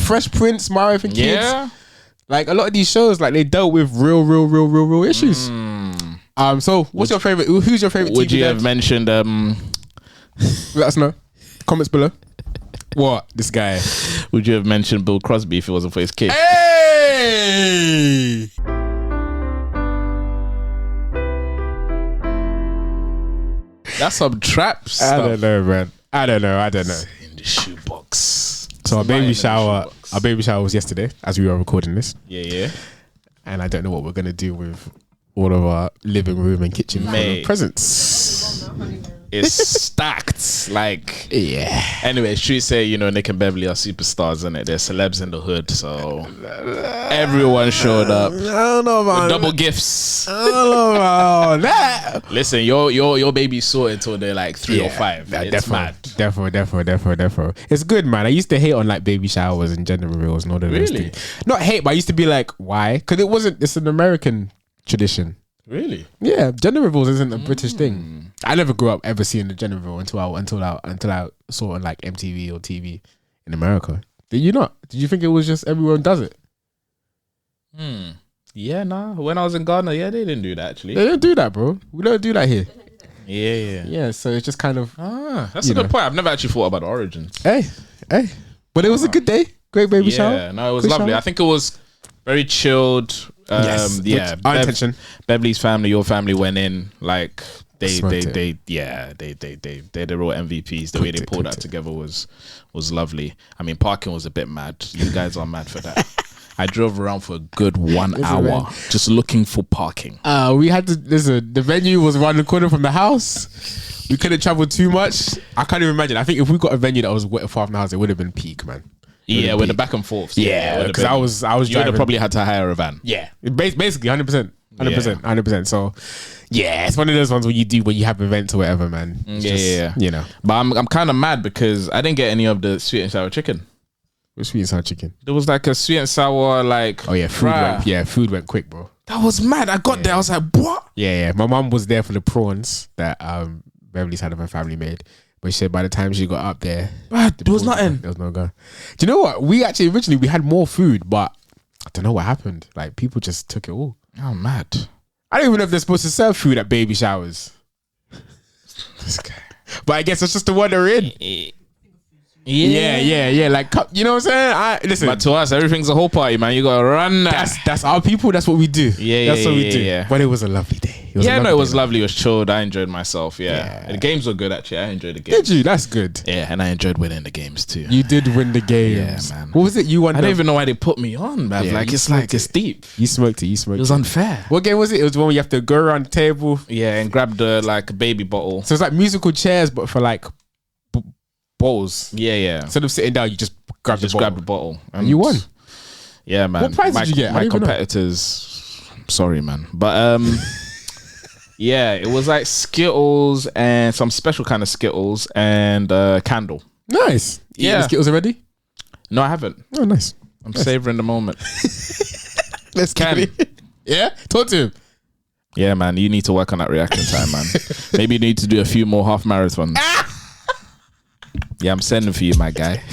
Fresh Prince, Mario for Kids. Yeah. Like a lot of these shows, like they dealt with real issues. So what's your favorite? Who's your favorite? Would TV you dad? have mentioned? Let us know. Comments below. What this guy? Would you have mentioned Bill Crosby if it wasn't for his kid? Hey! That's some trap stuff. I don't know, man. I don't know. In the shoebox. So our baby shower was yesterday, as we were recording this. Yeah. And I don't know what we're gonna do with all of our living room and kitchen presents. It's stacked. Like, yeah. Anyway, should we say, Nick and Beverly are superstars, isn't it? They're celebs in the hood, so everyone showed up. I don't know about double gifts. I don't know about that. Listen, your baby's sorted until they're like 3 or 5. It's mad. Defo. It's good, man. I used to hate on like baby showers and gender reveals and all of those things. Not hate, but I used to be like, why? Because it's an American tradition. Really? Yeah, gender reveals isn't a British thing. I never grew up ever seeing the gender reveal until I saw it on like MTV or TV in America. Did you not? Did you think it was just everyone does it? Yeah, nah. When I was in Ghana, they didn't do that actually. They don't do that, bro. We don't do that here. Yeah. So it's just kind of that's a good point. I've never actually thought about the origins. Hey. But it was a good day. Great baby shower. Yeah, no, it was Good lovely. shower. I think it was very chilled. Our intention. Beverly's family, your family went in like they Smoked they're the real MVPs. The way they pulled that together was lovely. I mean, parking was a bit mad. You guys are mad for that. I drove around for a good 1 hour just looking for parking. We had to listen. The venue was around the corner from the house. We couldn't travel too much. I can't even imagine. I think if we got a venue that was far from the house, it would have been peak, man. Yeah, with the back and forth. Yeah, because I was You would driving. have probably had to hire a van. Yeah, basically 100%. So yeah, it's one of those ones where you have events or whatever, man. It's just, But I'm kind of mad because I didn't get any of the sweet and sour chicken. With sweet and sour chicken. There was like a sweet and sour food went quick, bro. That was mad. I got there. I was like, what? Yeah. My mum was there for the prawns that Beverly's had of her family made. But she said by the time she got up there, there was nothing. There was no go. Do you know what? We actually originally we had more food, but I don't know what happened. Like people just took it all. Oh, mad. I don't even know if they're supposed to serve food at baby showers. This guy. But I guess it's just the one they're in. Yeah. Like, you know what I'm saying? Listen. But to us, everything's a whole party, man. You gotta run that. That's our people. That's what we do. That's what we do. Yeah. But it was a lovely day. It was lovely. It was chilled. I enjoyed myself. Yeah. The games were good, actually. I enjoyed the games. Did you? That's good. Yeah, and I enjoyed winning the games too. You did win the games. Yeah, man. What was it? You won. I don't even know why they put me on, man. Yeah, it's deep. You smoked it. It was unfair. What game was it? It was the one where you have to go around the table. Yeah, and grab the baby bottle. So it's like musical chairs, but for like bowls. Yeah. Instead of sitting down, you just grab the bottle. And you won. Yeah, man. What prize did you get? My competitors. Sorry, man. But yeah, it was like Skittles and some special kind of Skittles and candle. Nice. Yeah. The Skittles already? No, I haven't. Oh, nice. I'm savoring the moment. Let's get it. Yeah? Talk to him. Yeah, man. You need to work on that reaction time, man. Maybe you need to do a few more half marathons. Yeah, I'm sending for you, my guy.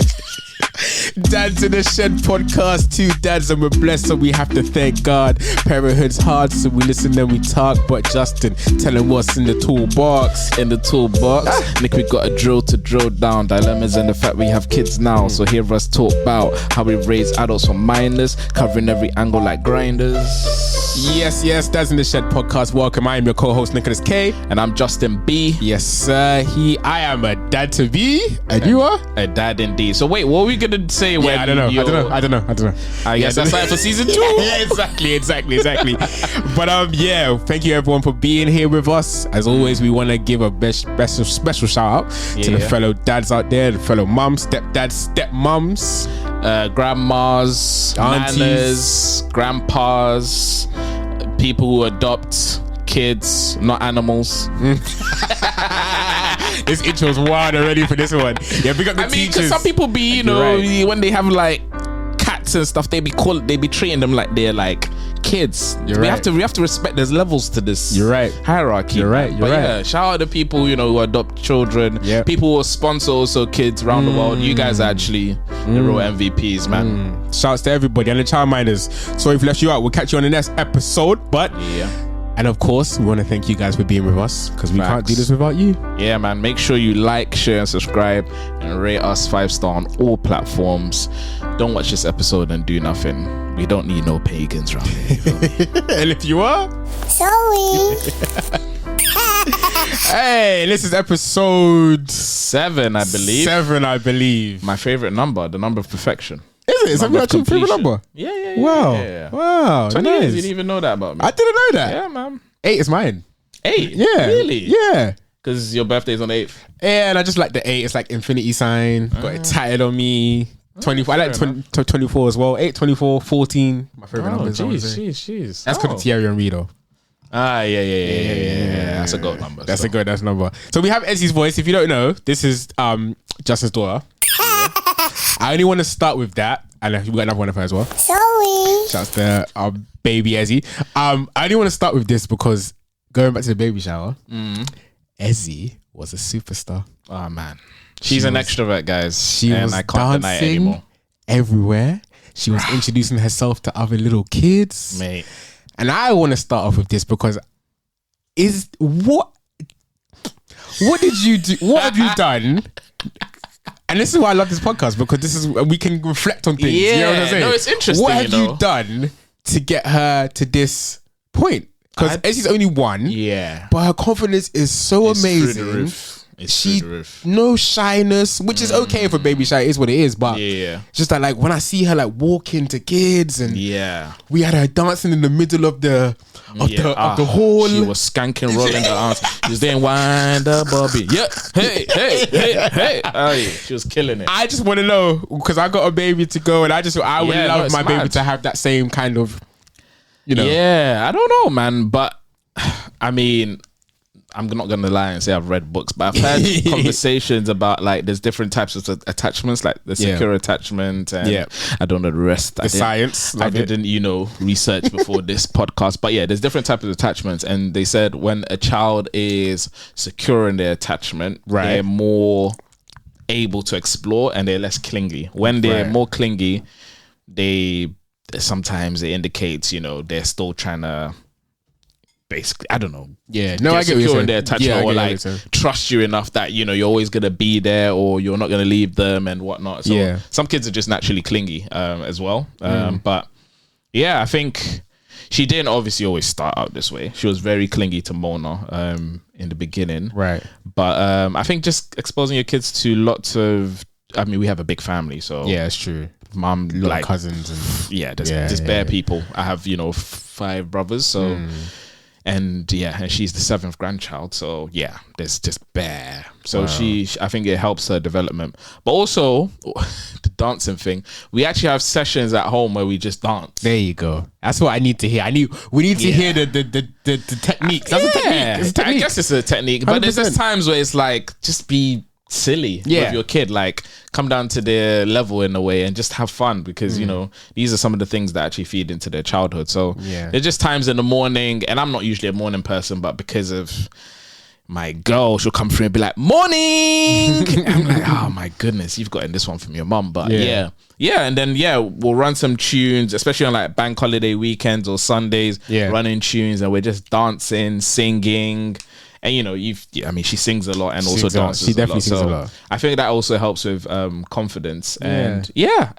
Dads in the Shed podcast, 2 dads and we're blessed, so we have to thank God. Parenthood's hard, so we listen and we talk. But Justin, tell him what's in the toolbox. In the toolbox, Nick, we got a drill to drill down. Dilemmas and the fact we have kids now. So hear us talk about how we raise adults from minors, covering every angle like grinders. Yes, Dads in the Shed podcast. Welcome. I am your co-host Nicholas K. And I'm Justin B. Yes, sir. I am a dad to be, and you are a dad indeed. So wait, what are we gonna say when? I don't know. I guess that's like for season 2. Yeah, exactly. But thank you everyone for being here with us. As always, we want to give a special shout out to the fellow dads out there, the fellow mums, stepdads, stepmums, grandmas, aunties, nanas, grandpas, people who adopt kids, not animals. This intro's wild already for this one. Yeah, big up the teachers. Because some people be, when they have like cats kids and stuff, they be treating them like they're like kids. We have to respect. There's levels to this. You're right. Hierarchy. You're right. But yeah, shout out to people who adopt children. Yeah. People who sponsor also kids around the world. You guys are actually the real MVPs, man. Shouts to everybody and the childminders. Sorry if we left you out. We'll catch you on the next episode. But and of course, we want to thank you guys for being with us, because we can't do this without you. Yeah, man. Make sure you like, share, and subscribe, and rate us 5-star on all platforms. Don't watch this episode and do nothing. We don't need no pagans around here. And if you are, sorry. Hey, this is episode 7, I believe. 7, I believe. My favorite number, the number of perfection. Is it? Is that your actual favorite number? Yeah. Wow. 20 nice. years, you didn't even know that about me. I didn't know that. Yeah, man. 8 is mine. 8? Yeah. Really? Yeah. Because your birthday's on the 8th. Yeah, and I just like the 8. It's like infinity sign. Got it tatted on me. 24. I like 24 as well. 8, 24, 14. My favorite numbers. Jeez. That's because of Thierry Henry though. Yeah. That's a good number. That's a good number. So we have Ezzy's voice. If you don't know, this is Justin's daughter. I only want to start with that, and we got another one of her as well. Sorry. Shouts to our baby Ezzy. I only want to start with this because going back to the baby shower, Ezzy was a superstar. Oh man, she's an extrovert, guys. And I can't deny it anymore. Everywhere. She was introducing herself to other little kids, mate. And I want to start off with this because what did you do? What have you done? And this is why I love this podcast, because this is we can reflect on things. Yeah, you know what I'm saying? No, it's interesting. What have you done to get her to this point? Because Ezzy's only one. Yeah, but her confidence is so amazing. Through the roof. She no shyness, which is okay for baby shy. It is what it is, but just that, like when I see her like walking to kids, and we had her dancing in the middle of the hall. She was skanking, rolling the arms. She was doing wind up, Bobby. Yeah, hey. She was killing it. I just want to know, because I got a baby to go, and I would love my baby to have that same kind of, Yeah, I don't know, man, but I mean, I'm not going to lie and say I've read books, but I've had conversations about like there's different types of attachments, like the secure attachment, and I don't know the rest. The science. I didn't, research before this podcast, but yeah, there's different types of attachments, and they said when a child is secure in their attachment, they're more able to explore and they're less clingy. When they're more clingy, sometimes it indicates, they're still trying to. Basically, I don't know. Yeah, no, I get what you're saying. Their attachment, or like trust you enough that you're always gonna be there, or you're not gonna leave them and whatnot. So some kids are just naturally clingy as well. But yeah, I think she didn't obviously always start out this way. She was very clingy to Mona in the beginning, right? But I think just exposing your kids to lots of. I mean, we have a big family, so yeah, it's true. Mom, like cousins, and there's bare people. I have 5 brothers, so. And she's the 7th grandchild, so yeah, there's just bare. So I think it helps her development. But also the dancing thing, we actually have sessions at home where we just dance. There you go. That's what I need to hear. We need to hear the techniques. That's a technique. It's a technique. I guess it's a technique, 100%. But there's times where it's like just be silly with your kid, like come down to their level in a way and just have fun, because these are some of the things that actually feed into their childhood. So there's just times in the morning, and I'm not usually a morning person, but because of my girl, she'll come through and be like, morning. I'm like, oh my goodness, you've gotten this one from your mum. But and then we'll run some tunes, especially on like bank holiday weekends or Sundays, running tunes, and we're just dancing, singing. And she sings a lot and also dances. She definitely sings a lot. I think that also helps with confidence, and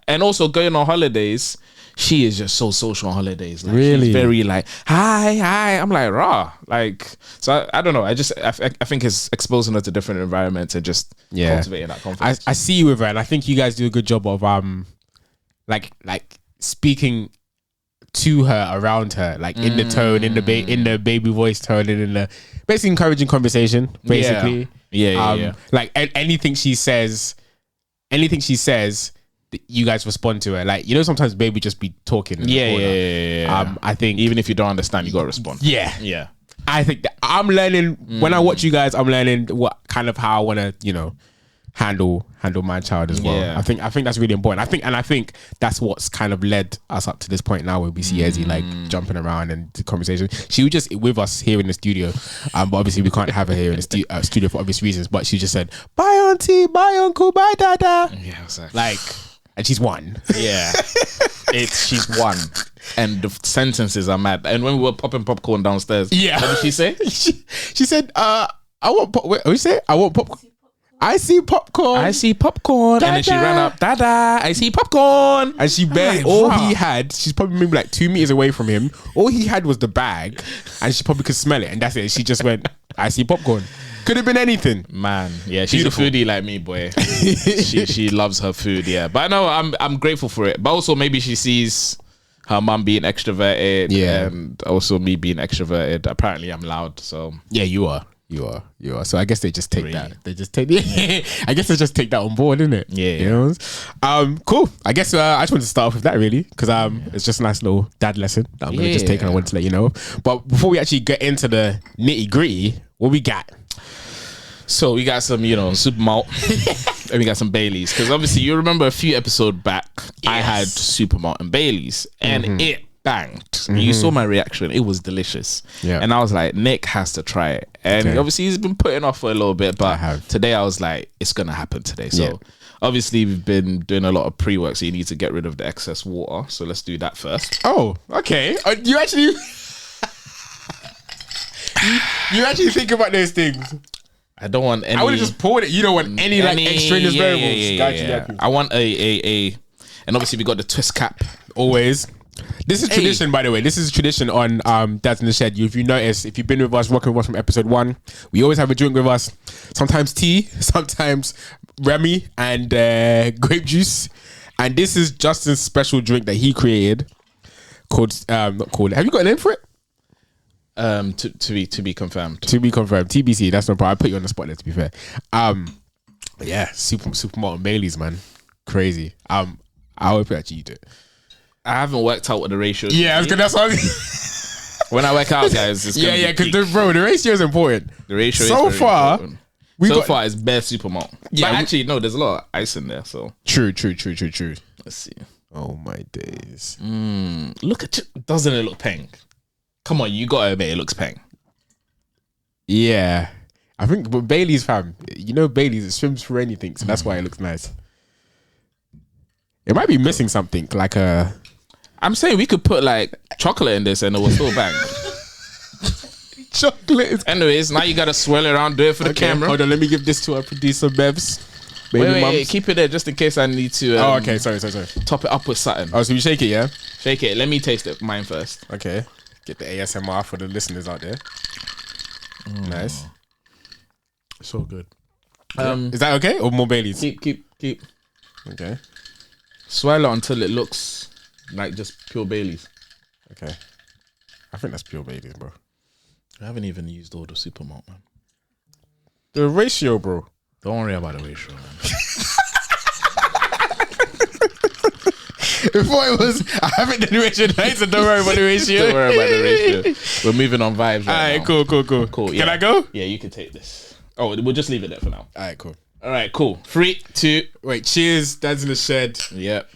and also going on holidays. She is just so social on holidays. Like, really, she's very like hi. I'm like rah, like so. I don't know. I think it's exposing her to different environments and just cultivating that confidence. I see you with her, and I think you guys do a good job of like speaking to her, around her, like in the tone, in the baby voice tone, and in the basically encouraging conversation, basically. Like anything she says, you guys respond to her. Like, sometimes baby just be talking. I think even if you don't understand, you gotta respond. Yeah. I think that I'm learning when I watch you guys. I'm learning what kind of how I want to, handle my child as well. Yeah. I think that's really important. I think that's what's kind of led us up to this point now, where we see Ezzy like jumping around and the conversation. She was just with us here in the studio, but obviously we can't have her here in the studio for obvious reasons. But she just said, "Bye, auntie. Bye, uncle. Bye, dada." Yeah, exactly. Like, and she's one. Yeah, she's one, and the sentences are mad. And when we were popping popcorn downstairs, what did she say? she said, "I want pop." What did you say? I want popcorn. I see popcorn. I see popcorn. Dada. And then she ran up, Dada, I see popcorn. And she barely, he had, she's probably maybe like 2 meters away from him. All he had was the bag, and she probably could smell it. And that's it. She just went, I see popcorn. Could have been anything. Man, yeah, she's Beautiful. a foodie like me, boy. she loves her food, yeah. But no, I'm grateful for it. But also maybe she sees her mum being extroverted, and also me being extroverted. Apparently I'm loud, so. Yeah, you are. So I guess they just take that. They just take. I guess they just take that on board, isn't it? Yeah. You know? Cool. I guess I just wanted to start off with that really, because it's just a nice little dad lesson that I'm gonna just take, and I wanted to let you know. But before we actually get into the nitty gritty, what we got? So we got some, super malt, and we got some Baileys. Because obviously you remember a few episodes back, I had super malt and Baileys, and it banged. You saw my reaction. It was delicious. Yeah. And I was like, Nick has to try it. And obviously he's been putting off for a little bit, but today I was like, it's going to happen today. So obviously we've been doing a lot of pre-work, so you need to get rid of the excess water. So let's do that first. Oh, okay. You actually... you actually think about those things. I don't want any... I would have just poured it. You don't want any like extraneous variables. Gotcha. I want a... And obviously we got the twist cap. Always. This is tradition, by the way. This is tradition on Dads in the Shed. If you notice, if you've been with us, rocking with us from episode 1, we always have a drink with us. Sometimes tea, sometimes Remy and grape juice. And this is Justin's special drink that he created called, not called, have you got a name for it? To be confirmed. To be confirmed. TBC, that's no problem. I put you on the spot there, to be fair. But yeah, super malt and Baileys, man. Crazy. I hope you actually eat it. I haven't worked out what the ratio is. Yeah, that's what when I work out, guys, it's because bro, the ratio is important. The ratio so is far, important. Far it's bare super malt. Yeah, but actually, no, there's a lot of ice in there. So true. Let's see. Oh my days. Look at it. Doesn't it look peng? Come on, you gotta admit it looks peng. Yeah, I think, but Bailey's, fam. You know Bailey's, it swims through anything, so that's why it looks nice. It might be missing something, like a... I'm saying we could put like chocolate in this and it will still bang. Chocolate. Anyways, now you gotta swirl it around, do it for the camera. Hold on, let me give this to our producer, Bevs. Wait, keep it there just in case I need to. Okay, sorry. Top it up with something. Oh, so you shake it, yeah? Shake it. Let me taste it, mine first. Okay. Get the ASMR for the listeners out there. Nice. So good. Is that okay? Or more Baileys? Keep. Okay. Swirl it until it looks like just pure Baileys. Okay. I think that's pure Baileys, bro. I haven't even used all the super malt, man. The ratio, bro. Don't worry about the ratio, man. Before it was, I haven't done the ratio nice, so don't worry about the ratio. Don't worry about the ratio. We're moving on vibes right now. Alright, cool. Yeah. Can I go? Yeah, you can take this. Oh, we'll just leave it there for now. Alright, cool. Alright, cool. 3, 2. Wait, cheers. Dad's in the shed. Yep.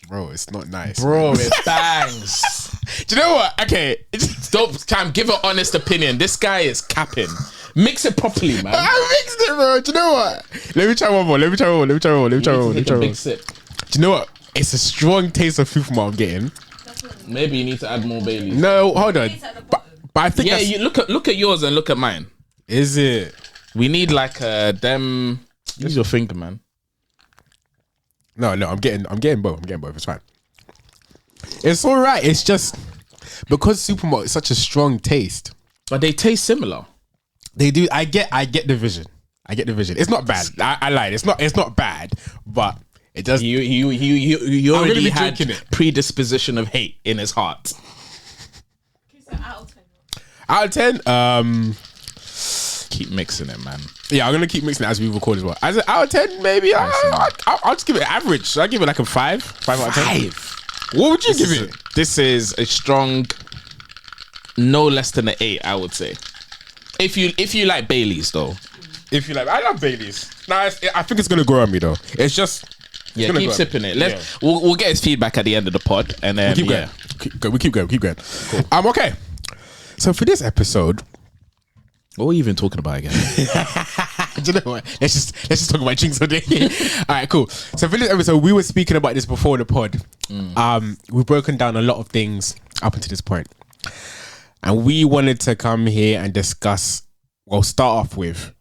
Bro, it's not nice. Bro, it bangs. Do you know what? Okay. Stop, Cam. Give an honest opinion. This guy is capping. Mix it properly, man. I mixed it, bro. Do you know what? Let me try one more. Big sip. Do you know what? It's a strong taste of fufu I'm getting. Maybe you need to add more Baileys. No, hold on. But I think you look at yours and look at mine. Is it? We need like them. Use your finger, man. No, I'm getting both. It's fine. It's all right. It's just because supermalt is such a strong taste. But they taste similar. They do. I get the vision. It's not bad. I lied. It's not bad, but it does. You already had predisposition of hate in his heart. Out of 10, keep mixing it, man. Yeah, I'm gonna keep mixing it as we record as well. As out of 10, maybe I'll just give it average. Should I give it like a 5? 5 out of 10. What would you give it? This is a strong, no less than an 8, I would say. If you like Baileys though, If you like, I love Baileys. I think it's gonna grow on me though. It's just keep sipping it. We'll get his feedback at the end of the pod, and then we keep going. Cool. Okay. So for this episode, what were we even talking about again? Do you know what? Let's just talk about drinks all day. All right, cool. So for this episode, we were speaking about this before the pod. We've broken down a lot of things up until this point, and we wanted to come here and discuss. Well, start off with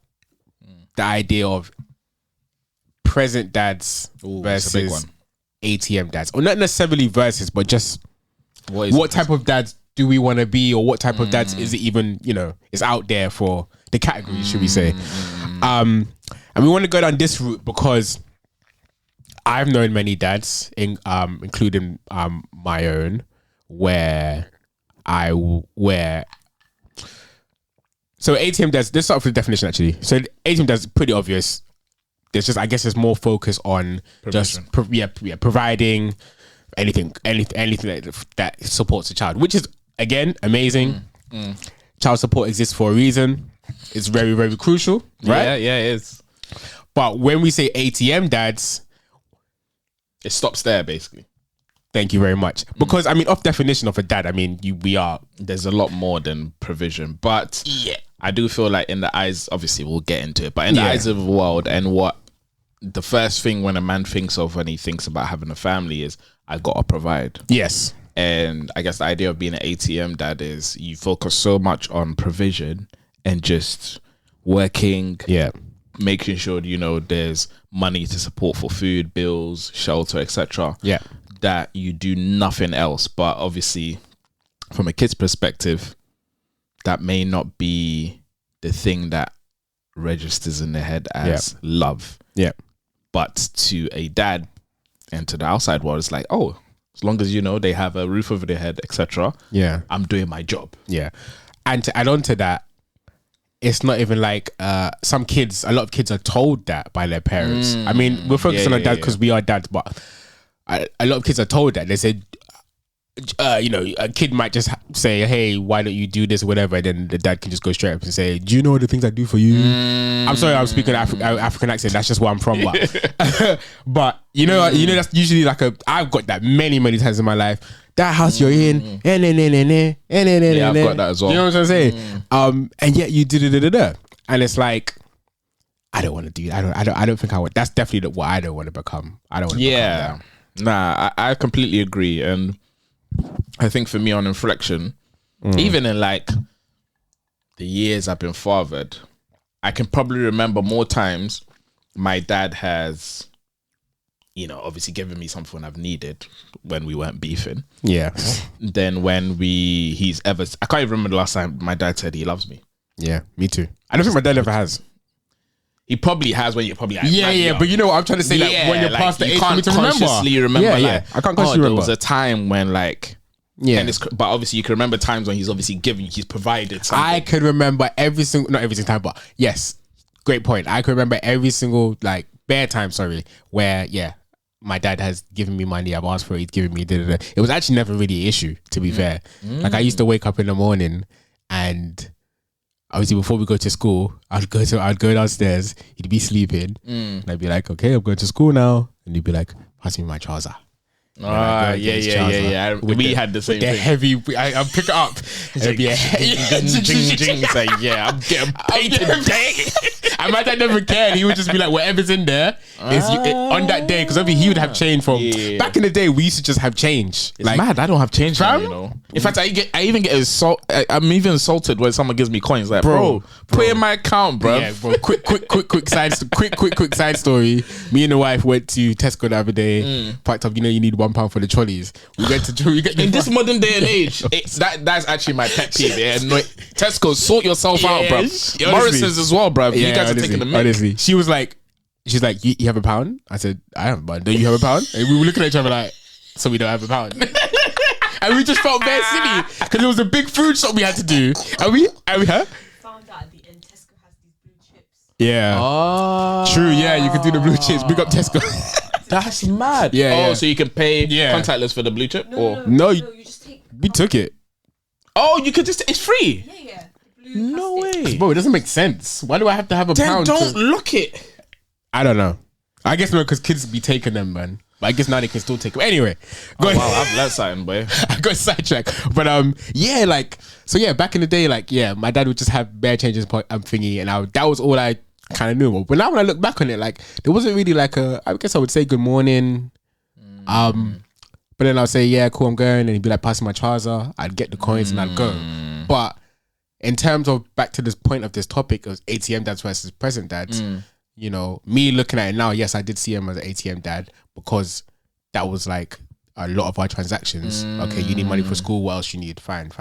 the idea of present dads versus ATM dads, or not necessarily versus, but just what type of dads do we want to be, or what type of dads is it even, is out there for the category, should we say? And we want to go down this route because I've known many dads, including my own, where so ATM dads. Let's start with the definition actually. So ATM dads pretty obvious. There's just, I guess, there's more focus on Provision. just providing anything that supports a child, which is again amazing. Child support exists for a reason. It's very, very crucial, right? Yeah, it is. But when we say ATM dads, it stops there basically. Thank you very much. Because off definition of a dad, we are. There's a lot more than provision, but I do feel like in the eyes, obviously we'll get into it, but in the eyes of the world, and what the first thing when a man thinks of when he thinks about having a family is, I gotta provide. Yes. And I guess the idea of being an ATM dad is you focus so much on provision and just working, making sure there's money to support for food, bills, shelter, etc. Yeah. That you do nothing else. But obviously, from a kid's perspective, that may not be the thing that registers in their head as love. Yeah. But to a dad and to the outside world, it's like, oh, as long as they have a roof over their head, etc. Yeah. I'm doing my job. Yeah. And to add on to that, it's not even like a lot of kids are told that by their parents. We're focusing on dad because we are dads, but a lot of kids are told that. They said, a kid might just say, hey, why don't you do this or whatever, and then the dad can just go straight up and say, do you know the things I do for you? I'm sorry, I'm speaking African accent, that's just where I'm from, but that's usually I've got that many times in my life. That house you're in, yeah, I've got that as well. You know what I'm saying? And yet you do, and it's like, I don't want to do that. I don't think I would. That's definitely what I don't want to become. I don't want to become that. Nah, I completely agree. And I think for me on reflection, even in the years I've been fathered, I can probably remember more times my dad has, obviously given me something I've needed when we weren't beefing. Yeah. Than when I can't even remember the last time my dad said he loves me. Yeah, me too. I don't think my dad ever has. He probably has when you're probably but you know what I'm trying to say, when you're past the age for me to consciously remember. I can't consciously remember. There was a time when and but obviously you can remember times when he's obviously he's provided something. I could remember not every single time, but yes, great point. I could remember every single bare time, where my dad has given me money, I've asked for it, he's given me It was actually never really an issue, to be fair. I used to wake up in the morning and obviously before we go to school, I'd go downstairs, he'd be sleeping, and I'd be like, okay, I'm going to school now, and he'd be like, pass me my trouser. Yeah. We had the same thing. Heavy, I'll pick it up. It'd be a I'm getting paid today. And my dad never cared. He would just be like, whatever's in there is on that day. Because obviously he would have change from back in the day. We used to just have change. It's mad. I don't have change now, In fact, I even get I'm even insulted when someone gives me coins. Like, bro, put in my account, bro. Yeah, bro. Quick side story. Me and the wife went to Tesco the other day. Packed up. You need £1 for the trolleys. We get in this modern day and age. That's actually my pet peeve. Yeah, Tesco, sort yourself out, bro. Morrison's as well, bro. You guys are taking the mic. Honestly, she's like, you have £1? I said, I have £1. Don't you have £1? And we were looking at each other like, so we don't have £1. And we just felt very silly because it was a big food shop we had to do. And we found out at the end Tesco has these blue chips. Yeah. Oh. True. Yeah, you can do the blue chips. Big up Tesco. That's mad. Yeah. So you can pay contactless for the blue chip? No, you just take. We took it. Oh, you could just. It's free. Yeah. No way. Bro, it doesn't make sense. Why do I have to have a Then pound? don't lock it. I don't know. I guess no, because kids be taking them, man. But I guess now they can still take them. Anyway, Wow, I've learned something, boy. I got sidetracked. But yeah, like, so yeah, back in the day, like, yeah, my dad would just have bare changes thingy, and that was all I kind of knew. But now when I look back on it, like, there wasn't really like I guess I would say good morning. But then I'll say, yeah, cool, I'm going, and he'd be like passing my trouser. I'd get the coins and I'd go. But in terms of back to this point of this topic, it was ATM dads versus present dads. You know, me looking at it now, yes, I did see him as an ATM dad because that was like a lot of our transactions. Okay, you need money for school. What else you need? Fine.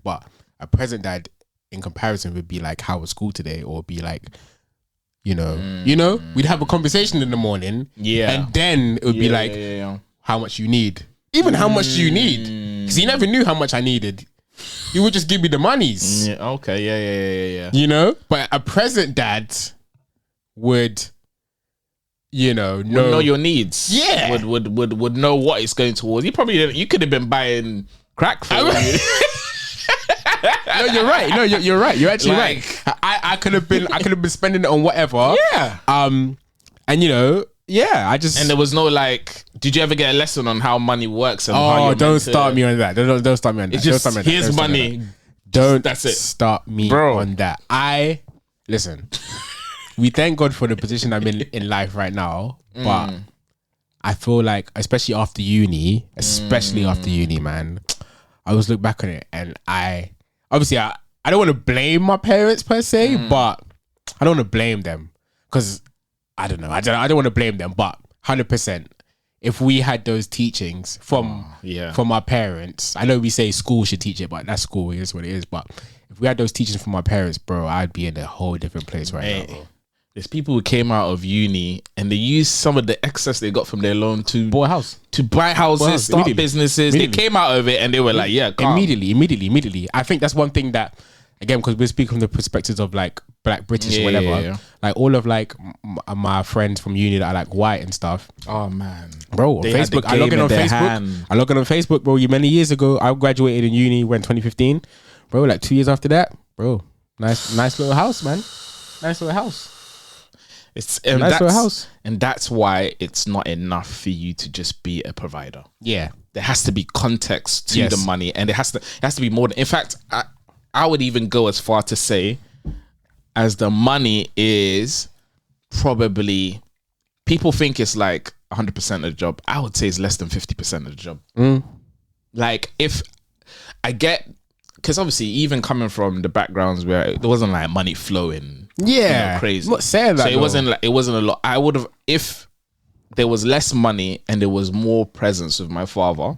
But a present dad, in comparison, would be like, how was school today? Or be like, you know, we'd have a conversation in the morning. Yeah, and then it would be like, how much you need? Even how much do you need? Because he never knew how much I needed. He would just give me the monies. Yeah. Okay. Yeah. You know, but a present dad would, you know your needs. Yeah. Would know what it's going towards. You could have been buying crack for it. No, you're right. No, you're right. You're actually right. I could have been spending it on whatever. Yeah. And you know, yeah, and there was no like. Did you ever get a lesson on how money works and how you're don't start me on that. Don't start me on that. It's just here's money. That's it. Start me on that. Listen. We thank God for the position I'm in life right now, but I feel like, especially after uni, man, I always look back on it, and I don't want to blame my parents per se, but I don't want to blame them because I don't know. I don't want to blame them, but 100%. If we had those teachings from our parents, I know we say school should teach it, but that's school. It is what it is. But if we had those teachings from our parents, bro, I'd be in a whole different place right now. Bro. There's people who came out of uni and they used some of the excess they got from their loan to buy houses, start businesses. They came out of it and they were like, yeah, calm. Immediately. I think that's one thing that, again, because we're speaking from the perspectives of like Black British or whatever, like all of like my friends from uni that are like white and stuff. Oh man, bro, on Facebook, I log in on Facebook, bro. Many years ago, I graduated in uni when 2015, bro. Like 2 years after that, bro, nice little house, man. Nice little house. And that's why it's not enough for you to just be a provider. Yeah, there has to be context to the money, and it has to be more than. In fact, I would even go as far to say, as the money is probably, people think it's like 100% of the job. I would say it's less than 50% of the job. Like, if I get, because obviously even coming from the backgrounds where there wasn't like money flowing, crazy. I'm not saying that. So it wasn't a lot. I would have, if there was less money and there was more presence with my father,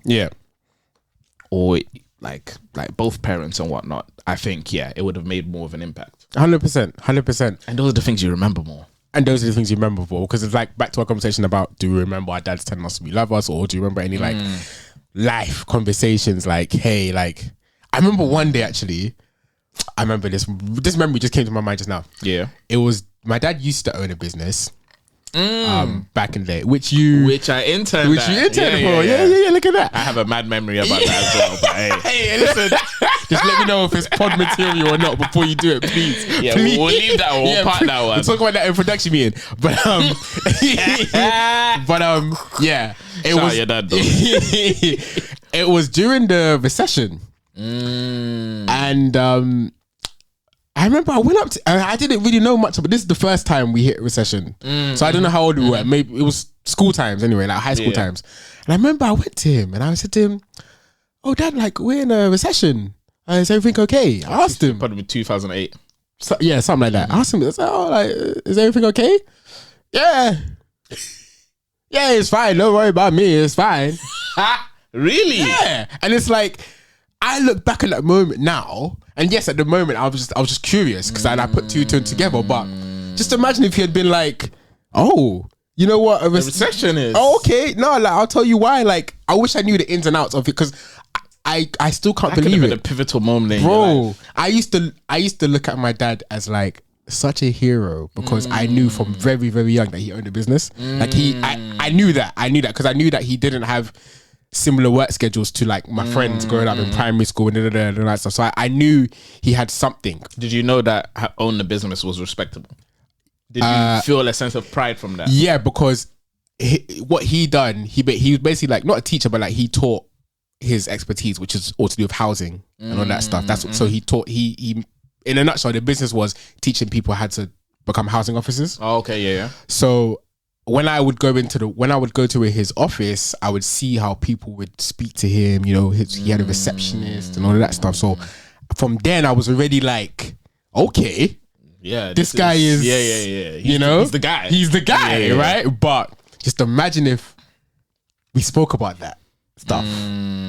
or like both parents and whatnot, I think it would have made more of an impact. 100%. And those are the things you remember more. And those are the things you remember for, because it's like back to our conversation about, do we remember our dads telling us we love us, or do you remember any like life conversations like, hey, like, I remember one day actually, I remember this memory just came to my mind just now. Yeah. It was, my dad used to own a business back in the day, which I interned for. Yeah, look at that. I have a mad memory about that as well. But hey, listen, just let me know if it's pod material or not before you do it, please. Yeah, please. We'll leave that one. We'll part that one. We'll talk about that in production meeting. But it was your dad, though. It was during the recession. And I remember I went up to, I didn't really know much, but this is the first time we hit recession. So I don't know how old we were. Maybe it was school times anyway, like high school times. And I remember I went to him and I said to him, oh dad, like we're in a recession. Is everything okay? I asked him. Probably 2008. So, something like that. I asked him, I said, oh, like, is everything okay? Yeah, it's fine. Don't worry about me. It's fine. Really? Yeah. And it's like, I look back at that moment now, and yes, at the moment I was just curious because I put two together. But just imagine if he had been like, "Oh, you know what a recession is? Oh, okay, no, like I'll tell you why. Like, I wish I knew the ins and outs of it because I still can't believe it. A pivotal moment, in bro. Your life. I used to look at my dad as like such a hero because I knew from very, very young that he owned a business. Like I knew that because I knew that he didn't have similar work schedules to like my friends growing up in primary school and that stuff. So I knew he had something. Did you know that owning a business was respectable? Did you feel a sense of pride from that? Yeah, because what he done, he was basically like not a teacher, but like he taught his expertise, which is all to do with housing and all that stuff. That's so he taught. He in a nutshell, the business was teaching people how to become housing officers. Oh, okay, yeah. So when I would go to his office, I would see how people would speak to him. You know, he had a receptionist and all of that stuff. So from then, I was already like, okay, yeah, this guy is yeah. He's the guy. He's the guy, Yeah. right? But just imagine if we spoke about that stuff.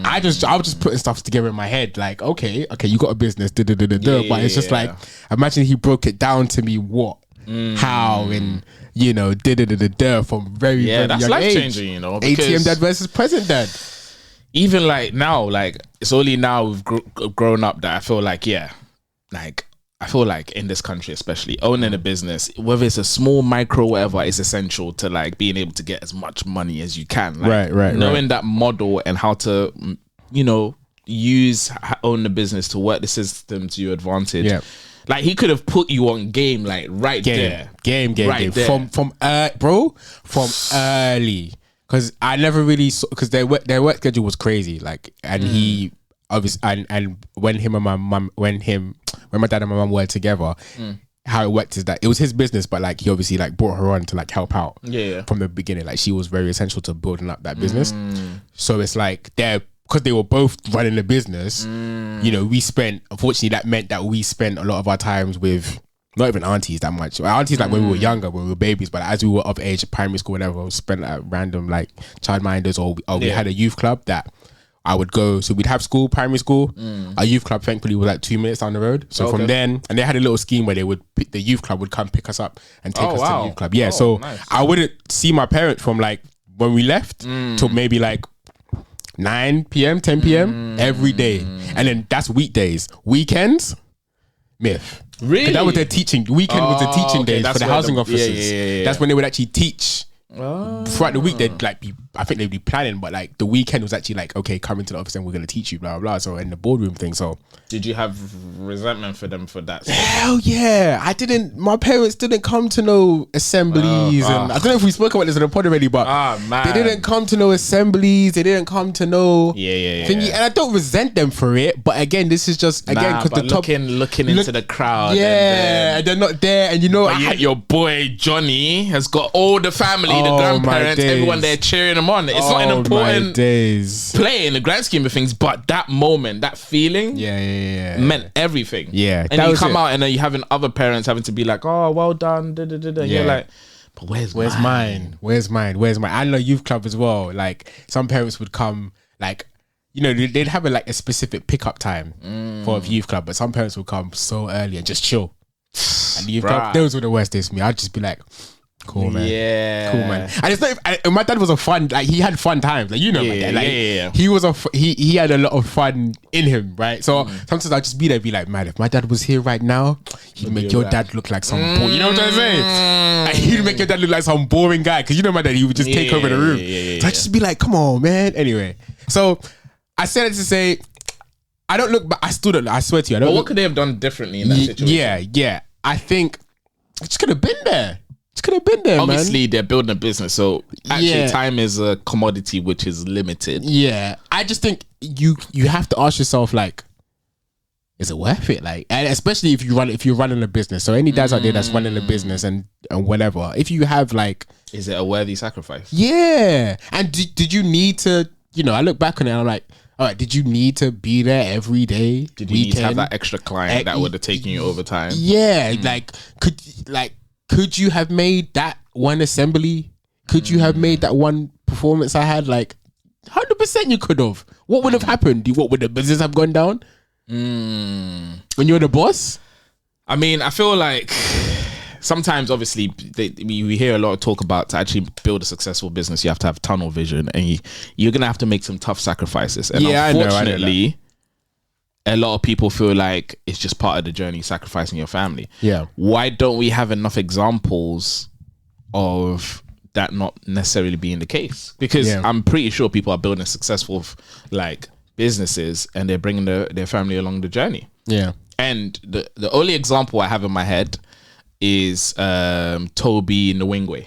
I was just putting stuff together in my head, like, okay, you got a business, but it's just like, imagine he broke it down to me, what, how, and from very that's young life age. changing, you know. ATM dad versus present dad. Even like now, like it's only now we've grown up that I feel like, I feel like in this country, especially owning a business, whether it's a small micro, whatever, is essential to like being able to get as much money as you can. Like, right. Knowing that model and how to, own the business to work the system to your advantage. Yeah. Like he could have put you on game, like there. Game. From early. Because I never really saw, because their work schedule was crazy. Like, and he obviously, and when my dad and my mum were together, how it worked is that it was his business, but like he obviously like brought her on to like help out from the beginning. Like she was very essential to building up that business. So it's like because they were both running the business, unfortunately that meant that we spent a lot of our times with not even aunties that much. Aunties like when we were younger, when we were babies, but as we were of age, primary school, whatever, we spent at random like childminders or we had a youth club that I would go. So we'd have school, primary school. Our youth club, thankfully, was like 2 minutes down the road. So from then, and they had a little scheme where the youth club would come pick us up and take us to the youth club. Yeah, so nice. I wouldn't see my parents from like when we left till maybe like 9 p.m., 10 p.m. every day. And then that's weekdays. Weekends, myth. Really? That was their teaching. Weekend was the teaching days for the housing officers. Yeah. That's when they would actually teach. Throughout the week they'd be planning, but like the weekend was actually like, okay, come into the office and we're gonna teach you blah blah blah. So in the boardroom thing. So did you have resentment for them for that stuff? Hell yeah. My parents didn't come to no assemblies, and I don't know if we spoke about this in the pod already, but they didn't come to no assemblies, they didn't come to no thingy, and I don't resent them for it, but again, this is just because the top looking into the crowd, and they're not there, and yet your boy Johnny has got all the family, the grandparents, everyone there cheering him on. It's not an important play in the grand scheme of things, but that moment, that feeling, meant everything. Yeah, and you come out and then you having other parents having to be like, "Oh, well done," and you're like, "But where's mine? Where's mine? I know youth club as well. Like some parents would come, like they'd have a specific pickup time for a youth club, but some parents would come so early and just chill. And the youth club, those were the worst days for me. I'd just be like, cool, man. Yeah. Cool, man. And it's not. And my dad was he had fun times. Like my dad. Like he was he had a lot of fun in him, right? So sometimes I'll just be like, man, if my dad was here right now, he'd make your dad look like some you know what I'm saying? Like, he'd make your dad look like some boring guy, because my dad, he would just take over the room. So I'd just be like, come on, man. Anyway, so I said it to say, I don't look, but I still don't. I swear to you, I don't. But what could they have done differently in that situation? Yeah. I think it just could have been there. Obviously, they're building a business, so actually time is a commodity which is limited. Yeah, I just think you have to ask yourself, like, is it worth it? Like, and especially if you're running a business. So any dads out there that's running a business and whatever, if you have like, is it a worthy sacrifice? Yeah, and did you need to? I look back on it and I'm like, all right, did you need to be there every day? Did you need to have that extra client that would have taken you over time? Yeah, could you have made that one assembly? Could you have made that one performance I had? Like, 100% you could have. What would have happened? What would the business have gone down? When you're the boss? I mean, I feel like sometimes, obviously, we hear a lot of talk about, to actually build a successful business, you have to have tunnel vision, and you're going to have to make some tough sacrifices. And unfortunately, a lot of people feel like it's just part of the journey, sacrificing your family. Yeah. Why don't we have enough examples of that not necessarily being the case? Because I'm pretty sure people are building successful like businesses and they're bringing their family along the journey. Yeah. And the only example I have in my head is Toby Nwingwe.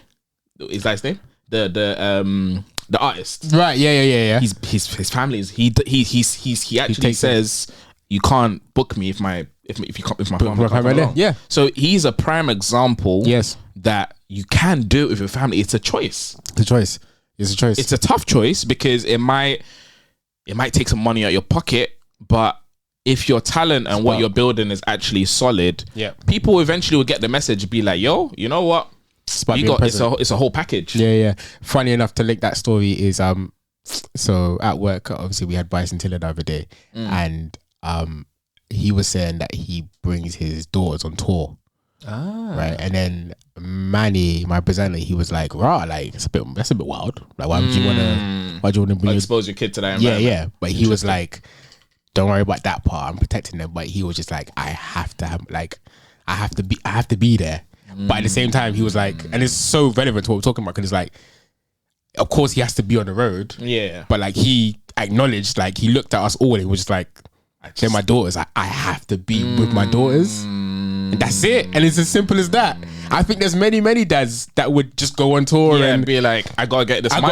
Is that his name? The artist. Right. Yeah. His family is he actually says you can't book me if my family can't along. Yeah. So he's a prime example. Yes. That you can do it with your family. It's a choice. It's a choice. It's a tough choice because it might take some money out your pocket, but if your talent and what you're building is actually solid, people eventually will get the message, be like, yo, you know what? It's a whole package. Yeah. Funny enough, to link that story is so at work, obviously we had Bryson Tiller the other day, and he was saying that he brings his daughters on tour. Right, and then Manny, my presenter, he was like, "Raw, like that's a bit wild. Like, why would you wanna bring expose your kid to that environment?" Yeah. But he was like, "Don't worry about that part. I'm protecting them." But he was just like, "I have to be there." But at the same time, he was like, and it's so relevant to what we're talking about because it's like, of course he has to be on the road. Yeah. But like he acknowledged, like he looked at us all and he was just like, they're my daughters. I have to be with my daughters. And that's it. And it's as simple as that. I think there's many dads that would just go on tour and be like, I gotta get this money.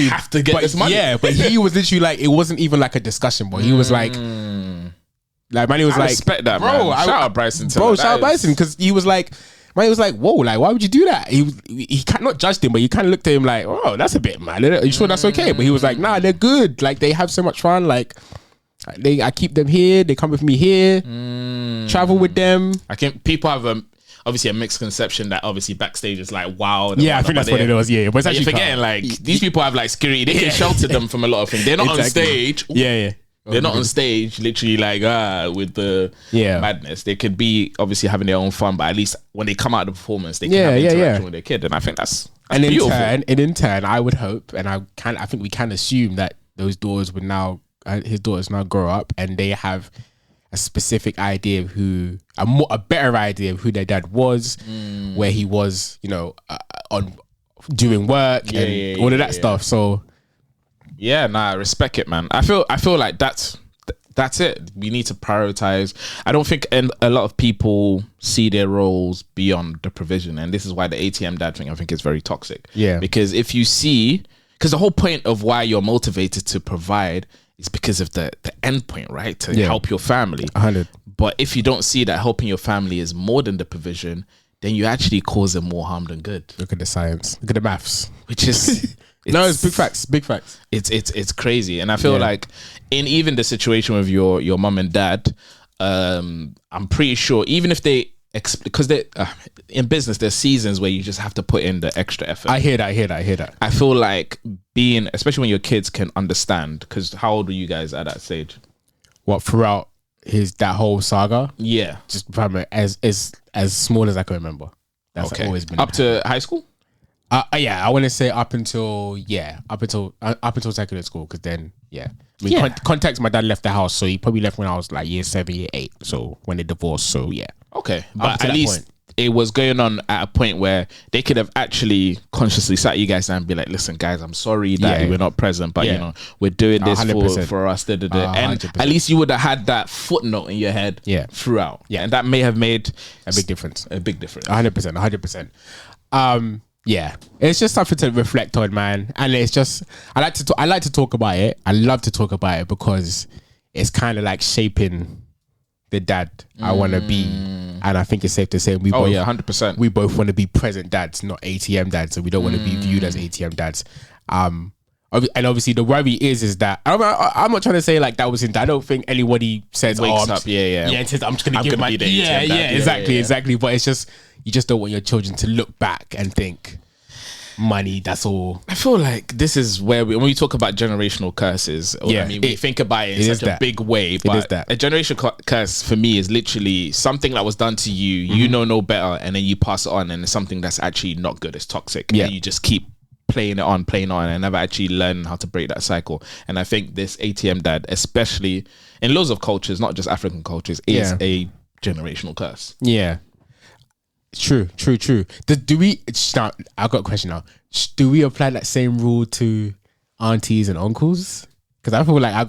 I have to get this money. Yeah, but he was literally like, it wasn't even like a discussion, but he was like Manny was like, respect that, bro. Man. Shout out Bryson. Bro, shout out Bryson, because he was like, Manny was like, whoa, like why would you do that? He kind of not judged him, but he kind of looked at him like, oh, that's a bit mad. Are you sure that's okay? But he was like, nah, they're good. Like they have so much fun. Like I keep them here. They come with me here. Travel with them. I think people have obviously a mixed conception that obviously backstage is like wow. Yeah, I think that's what it was. Yeah, but it's actually you're forgetting like these people have like security. They can shelter them from a lot of things. They're not on stage. Yeah. They're not on stage, literally like with the madness. They could be obviously having their own fun, but at least when they come out of the performance, they can have interaction with their kid, and I think that's beautiful. In turn, I would hope, and I think we can assume that those daughters would now, his daughters now grow up, and they have a specific idea of a better idea of who their dad was, where he was, on doing work and all of that stuff. So. Yeah, I respect it, man. I feel like that's it. We need to prioritize. I don't think a lot of people see their roles beyond the provision, and this is why the ATM dad thing I think is very toxic. Yeah, because if you see, because the whole point of why you're motivated to provide is because of the end point, right? To help your family. 100. But if you don't see that helping your family is more than the provision, then you actually cause them more harm than good. Look at the science. Look at the maths. Which is. No, it's big facts. Big facts. It's crazy, and I feel like in even the situation with your mum and dad, I'm pretty sure even if because they in business, there's seasons where you just have to put in the extra effort. I hear that. I feel like especially when your kids can understand. Because how old were you guys at that stage? What, throughout that whole saga? Yeah, just as small as I can remember. That's always been up to high school. I want to say up until secondary school, because then context, my dad left the house, so he probably left when I was like year 7, year 8. So when they divorced, so yeah. Okay, but at least it was going on at a point where they could have actually consciously sat you guys down and be like, "Listen, guys, I'm sorry that we're not present, but we're doing this for us." And at least you would have had that footnote in your head throughout. Yeah, and that may have made a big difference. 100%. Yeah, it's just something to reflect on, man. And it's just I like to talk about it. I love to talk about it because it's kind of like shaping the dad I want to be. And I think it's safe to say we both 100%. We both want to be present dads, not ATM dads. So we don't want to be viewed as ATM dads. And obviously the worry is that I'm not trying to say like that was in. I don't think anybody says, wakes up, and says I'm just gonna give my exactly. But it's just you just don't want your children to look back and think money. That's all. I feel like this is where when we talk about generational curses. We think about it in such a big way. But a generational curse for me is literally something that was done to you. You know no better, and then you pass it on, and it's something that's actually not good. It's toxic. Yeah, and you just keep playing it on, and never actually learn how to break that cycle. And I think this ATM dad, especially in loads of cultures, not just African cultures, is a generational curse. Yeah. True. Do we now, I've got a question now. do we apply that same rule to aunties and uncles? Because I feel like I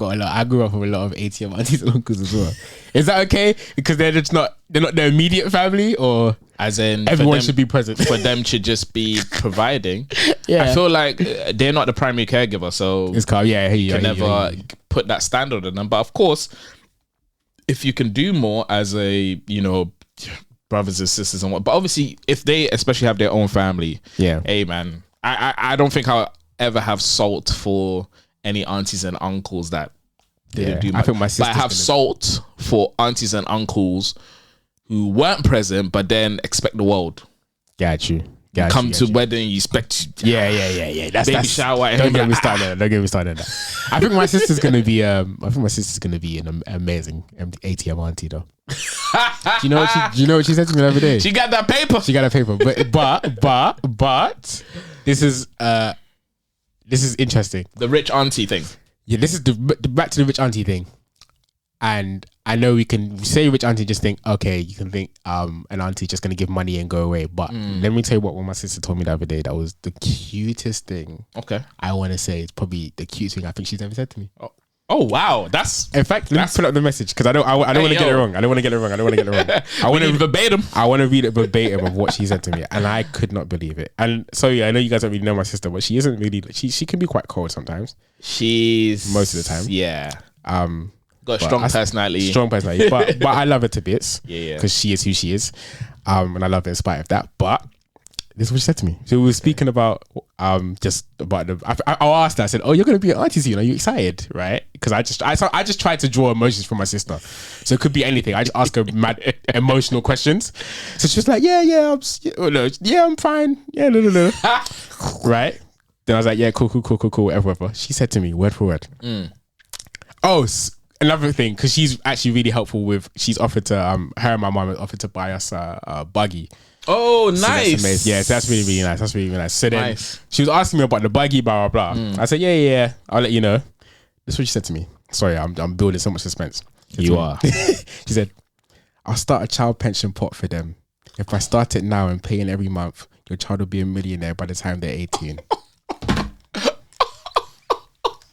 grew up with a lot of ATM aunties and uncles as well. Is that okay? Because they're not the immediate family, or as in everyone should be present for them to just be providing. Yeah, I feel like they're not the primary caregiver, so it's called you can never put that standard on them. But of course, if you can do more as a brothers and sisters and what, but obviously if they especially have their own family, hey man, I don't think I'll ever have salt for any aunties and uncles that didn't do much. I think my sister. But I have salt for aunties and uncles who weren't present, but then expect the world. Got you. Come to wedding, you expect. Yeah. That's baby shower. Don't get me started. Don't get me started. I think my sister's gonna be. I think my sister's gonna be an amazing ATM auntie though. Do you know what she said to me the other day? She got that paper. But this is interesting. The rich auntie thing. Yeah, this is the back to the rich auntie thing. And I know we can say rich auntie, just think, okay, you can think an auntie just going to give money and go away. But let me tell you what my sister told me the other day. That was the cutest thing. Okay. I want to say it's probably the cutest thing I think she's ever said to me. Oh wow. In fact, let me pull up the message because I don't want to get it wrong. I don't want to get it wrong. I want to verbatim. I want to read it verbatim of what she said to me. And I could not believe it. And so yeah, I know you guys don't really know my sister, but she isn't really, she can be quite cold sometimes. She's most of the time. Yeah. Got a strong personality. But I love her to bits. Yeah. Because she is who she is. And I love her in spite of that. But this is what she said to me. So we were speaking about just about I asked her, I said, oh, you're gonna be an auntie soon, are you excited? Right? Because I just tried to draw emotions from my sister. So it could be anything. I just ask her mad emotional questions. So she was like, I'm fine. Yeah, no. Right? Then I was like, yeah, cool, whatever. She said to me, word for word. Oh, another thing, because she's actually really helpful she's offered to, her and my mom offered to buy us a buggy. Oh, nice. So that's amazing. Yeah, so that's really, really nice. That's really, really nice. So then she was asking me about the buggy, blah, blah, blah. I said, yeah, I'll let you know. This is what she said to me. Sorry, I'm building so much suspense. You are. She said, I'll start a child pension pot for them. If I start it now and pay in every month, your child will be a millionaire by the time they're 18.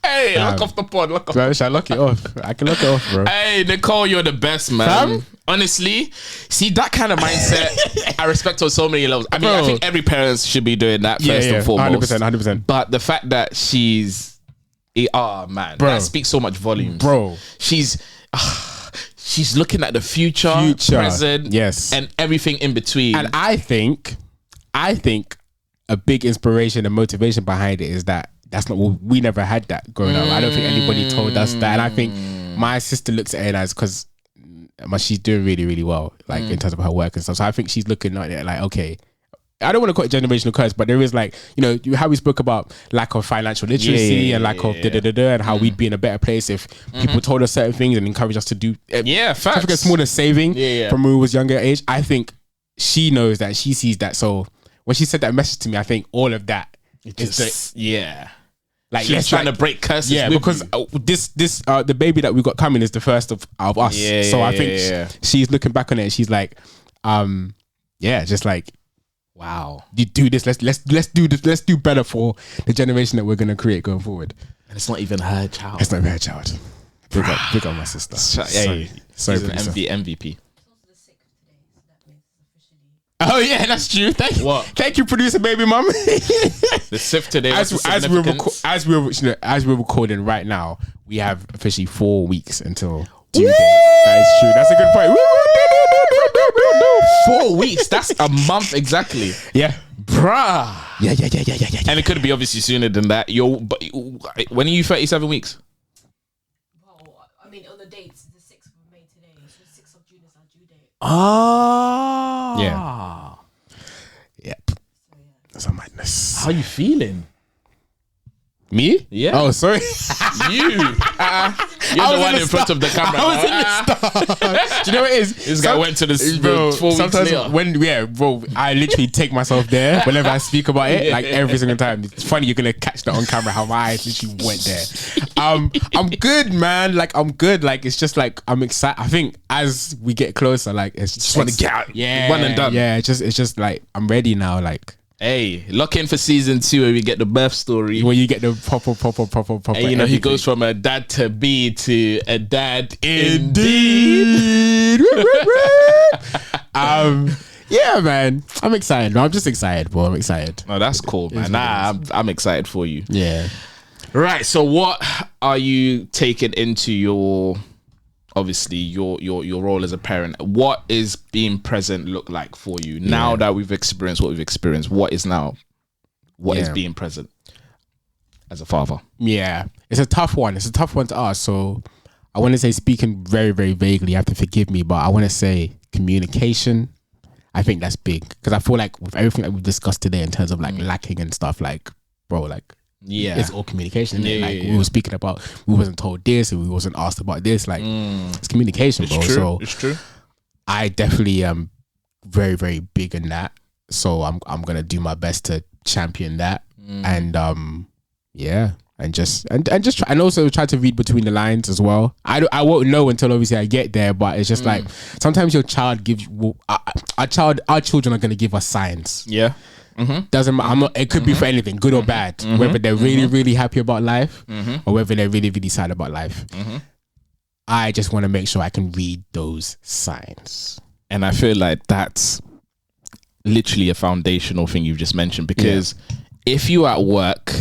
Hey, lock off the pod. Shall I lock it off? I can lock it off, bro. Hey, Nicole, you're the best, man. Honestly, see that kind of mindset, I respect on so many levels. I mean, I think every parent should be doing that first and foremost. 100%. But the fact that she's, man, that speaks so much volumes, bro. She's looking at the future, present, yes, and everything in between. And I think a big inspiration and motivation behind it is that. That's not what we never had that growing up. I don't think anybody told us that. And I think my sister looks at it as because she's doing really, really well, like in terms of her work and stuff. So I think she's looking at it like, okay, I don't want to call it generational curse, but there is like, how we spoke about lack of financial literacy and lack of and how we'd be in a better place if people told us certain things and encouraged us to do. Facts. I think it's more than saving from when we was younger age. I think she knows that, she sees that. So when she said that message to me, I think all of that. Like she's trying to break curses. Yeah, because this the baby that we got coming is the first of us. So I think she's looking back on it and she's like, just like, wow, you do this. Let's do this. Let's do better for the generation that we're gonna create going forward. And it's not even her child. It's not even her child. Big up my sister. Sorry, MVP. Oh yeah, that's true. Thank you, producer baby mum. The SIF today. As we're recording right now, we have officially 4 weeks until due date. That is true. That's a good point. 4 weeks. That's a month exactly. Yeah, bruh. Yeah. And it could be obviously sooner than that. But when are you 37 weeks? Well, I mean, on the dates, the 6th of May today, so the 6th of June is our due date. Oh. Yeah. Yep. That's a madness. How are you feeling? Me? Yeah. Oh, sorry. You're the one in front of the camera. I was in the start. Do you know what it is? This guy went to the bro. 4 weeks Sometimes later. I literally take myself there whenever I speak about it, like every single time. It's funny you're gonna catch that on camera how my eyes literally went there. I'm good, man. Like I'm good. Like it's just like I'm excited. I think as we get closer, like it's just want to get out. Yeah, one and done. Yeah, it's just like I'm ready now. Like Hey, lock in for season 2 where we get the birth story. When you get the proper. And he everything. goes from a dad to be to a dad Indeed. Yeah, man. I'm excited. I'm just excited, bro. I'm excited. Oh, that's cool, man. Nah, I'm excited for you. Yeah. Right. So, what are you taking into your, obviously your role as a parent? What is being present look like for you now that we've experienced what we've experienced? What is being present as a father? Yeah. It's a tough one. It's a tough one to ask. So I want to say, speaking very, very vaguely, you have to forgive me, but I want to say communication. I think that's big because I feel like with everything that we've discussed today in terms of like lacking and stuff, like, bro, like, it's all communication. We were speaking about, we wasn't told this and we wasn't asked about this. Like, it's communication, bro. True. So It's true. I definitely am very, very big in that. So I'm gonna do my best to champion that, and and just try, and also try to read between the lines as well. I won't know until obviously I get there, but it's just like sometimes your child gives our children are gonna give us signs. Yeah. Doesn't matter. It could be for anything, good or bad. Whether they're really, really happy about life or whether they're really, really sad about life. I just want to make sure I can read those signs. And I feel like that's literally a foundational thing you've just mentioned, because if you're at work,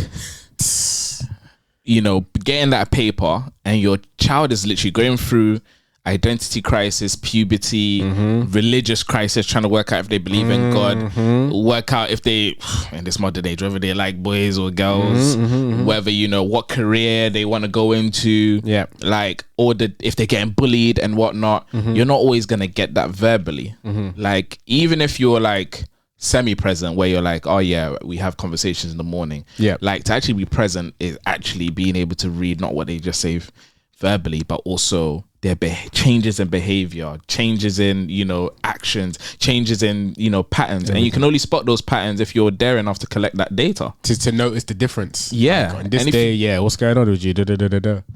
you know, getting that paper and your child is literally going through identity crisis, puberty, religious crisis, trying to work out if they believe in God, work out if they, in this modern age, whether they like boys or girls, whether, you know, what career they want to go into, like, or if they're getting bullied and whatnot, you're not always going to get that verbally. Like, even if you're like semi-present where you're like, oh yeah, we have conversations in the morning. Like, to actually be present is actually being able to read not what they just say verbally, but also their changes in behavior, changes in, you know, actions, changes in, you know, patterns. And you can only spot those patterns if you're there enough to collect that data. To notice the difference. Yeah. On this day, what's going on with you?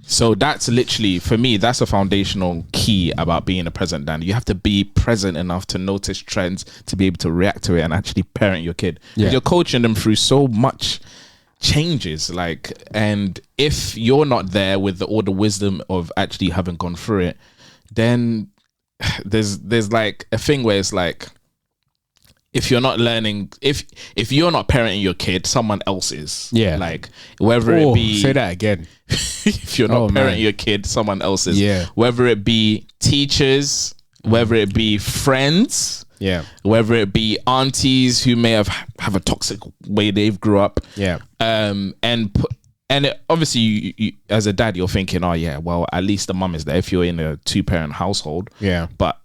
So that's literally, for me, that's a foundational key about being a present dad. You have to be present enough to notice trends, to be able to react to it and actually parent your kid. You're coaching them through so much changes, like, and if you're not there with all the wisdom of actually having gone through it, then there's like a thing where it's like, if you're not learning, if you're not parenting your kid, someone else is. Like, whether it be, say that again. If you're not parenting your kid, someone else is. Whether it be teachers, whether it be friends, whether it be aunties who may have a toxic way they've grew up, obviously you, as a dad, you're thinking, oh yeah, well, at least the mum is there if you're in a 2-parent household. But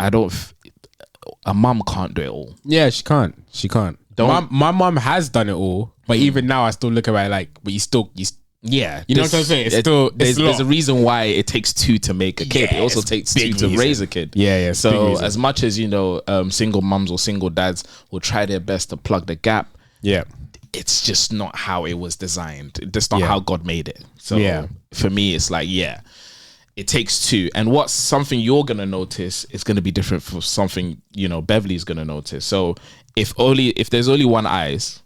a mum can't do it all. She can't. My mum has done it all, but even now I still look at it like, but you know what I'm saying? There's a reason why it takes 2 to make a kid. It also takes 2 to raise a kid. So as much as, you know, single mums or single dads will try their best to plug the gap, it's just not how it was designed. That's not how God made it. So for me, it's like, it takes 2. And what's something you're going to notice is going to be different from something, you know, Beverly's going to notice. So if there's only one eyes,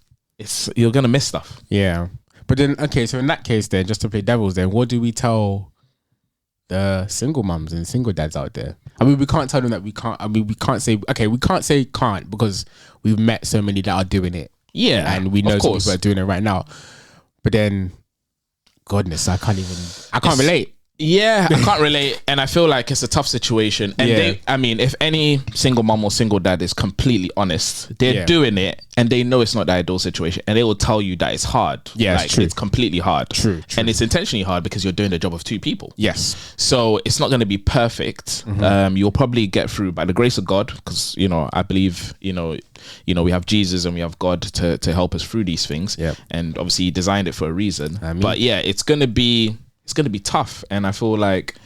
you're going to miss stuff. But then, okay, so in that case then, just to play devil's then, what do we tell the single mums and single dads out there? I mean, we can't tell them that we can't, we can't say can't because we've met so many that are doing it. And we know some people are doing it right now. But then, goodness, I can't relate. I can't relate, and I feel like it's a tough situation. And I mean, if any single mom or single dad is completely honest, they're doing it, and they know it's not the ideal situation, and they will tell you that it's hard. It's completely hard. True. And it's intentionally hard because you're doing the job of 2 people. So it's not going to be perfect. You'll probably get through by the grace of God, because, you know, I believe, you know, we have Jesus and we have God to help us through these things. And obviously He designed it for a reason. But it's going to be tough. And I feel like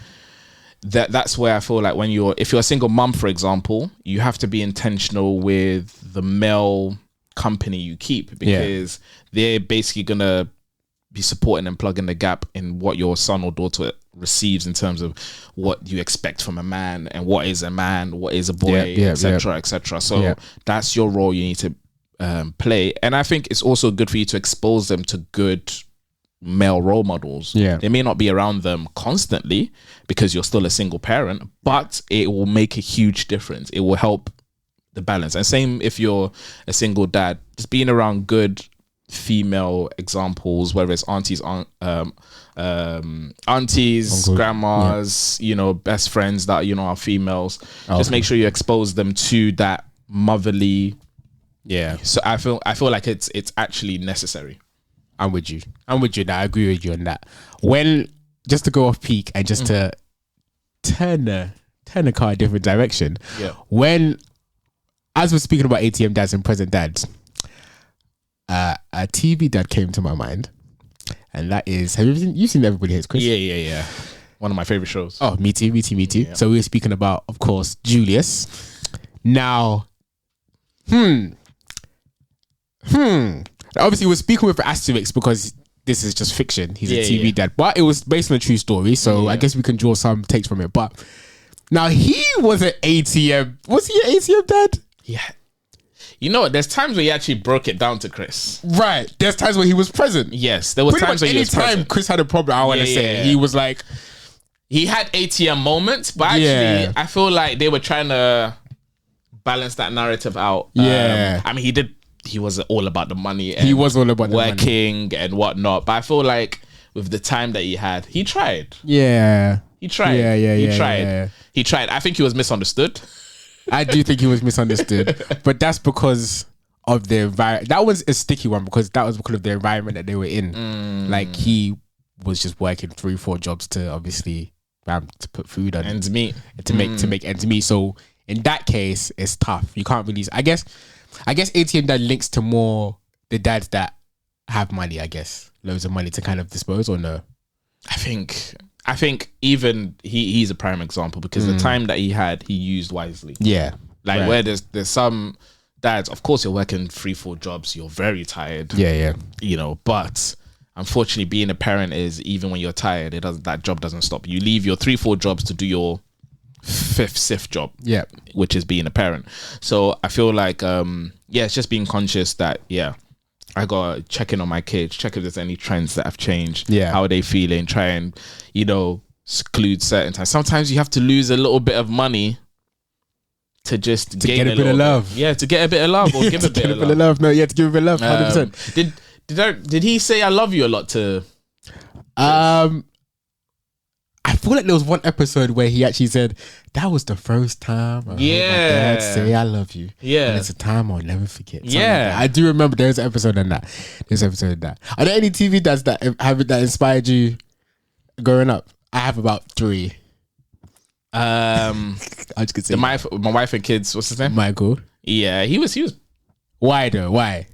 that's where I feel like if you're a single mum, for example, you have to be intentional with the male company you keep, because they're basically going to be supporting and plugging the gap in what your son or daughter receives in terms of what you expect from a man and what is a man, what is a boy, etc. So that's your role. You need to play. And I think it's also good for you to expose them to good male role models. Yeah. They may not be around them constantly because you're still a single parent, but it will make a huge difference. It will help the balance. And same if you're a single dad, just being around good female examples, whether it's aunties, Uncle, grandmas, best friends that are females. Just make sure you expose them to that motherly. Yeah. So I feel like it's actually necessary. I'm with you. I agree with you on that. When, just to go off peak and just to turn the car a different direction. Yeah. When, as we're speaking about ATM dads and present dads, a TV dad came to my mind, and that is, you've seen Everybody Hates Chris? Yeah. One of my favorite shows. Oh, me too. Yeah. So we were speaking about, of course, Julius. Now, obviously, we're speaking with asterisks because this is just fiction. He's a TV dad, but it was based on a true story, so I guess we can draw some takes from it. But now he was an ATM. Was he an ATM dad? Yeah. You know what? There's times where he actually broke it down to Chris. Right. There's times where he was present. Yes, there were Pretty times much where he was present. anytime Chris had a problem, I want to say he was like, he had ATM moments, but actually, I feel like they were trying to balance that narrative out. Yeah. I mean, he was all about the money. And he was all about the money. working and whatnot. But I feel like with the time that he had, he tried. Yeah. He tried. He tried. Yeah. He tried. I think he was misunderstood. I do think he was misunderstood, but that's because of the environment. That was a sticky one because that was because of the environment that they were in. Like he was just working 3-4 jobs to obviously to put food on Ends meet. to make ends meet. So in that case, it's tough. You can't really. I guess ATM dad links to more the dads that have money. I guess loads of money to kind of dispose, or no? I think even he's a prime example because the time that he had, he used wisely. Yeah. Like where there's some dads, of course you're working 3-4 jobs, you're very tired. Yeah. But unfortunately being a parent is, even when you're tired, that job doesn't stop. You leave your 3-4 jobs to do your 5th job. Yeah. Which is being a parent. So I feel like it's just being conscious that I gotta check in on my kids, check if there's any trends that have changed. Yeah. How are they feeling? Try and, seclude certain times. Sometimes you have to lose a little bit of money to just get a bit of love. Yeah, to get a bit of love or give a bit of love. No, to give a bit of love. 100%. Did he say I love you a lot to? I feel like there was one episode where he actually said that was the first time I heard my dad say I love you. Yeah, and it's a time I'll never forget. Yeah, I do remember there's an episode on that. Are there any TV dads that inspired you growing up? I have about 3. I just could say my wife and kids. What's his name? Michael. Yeah, he was. Why though? Why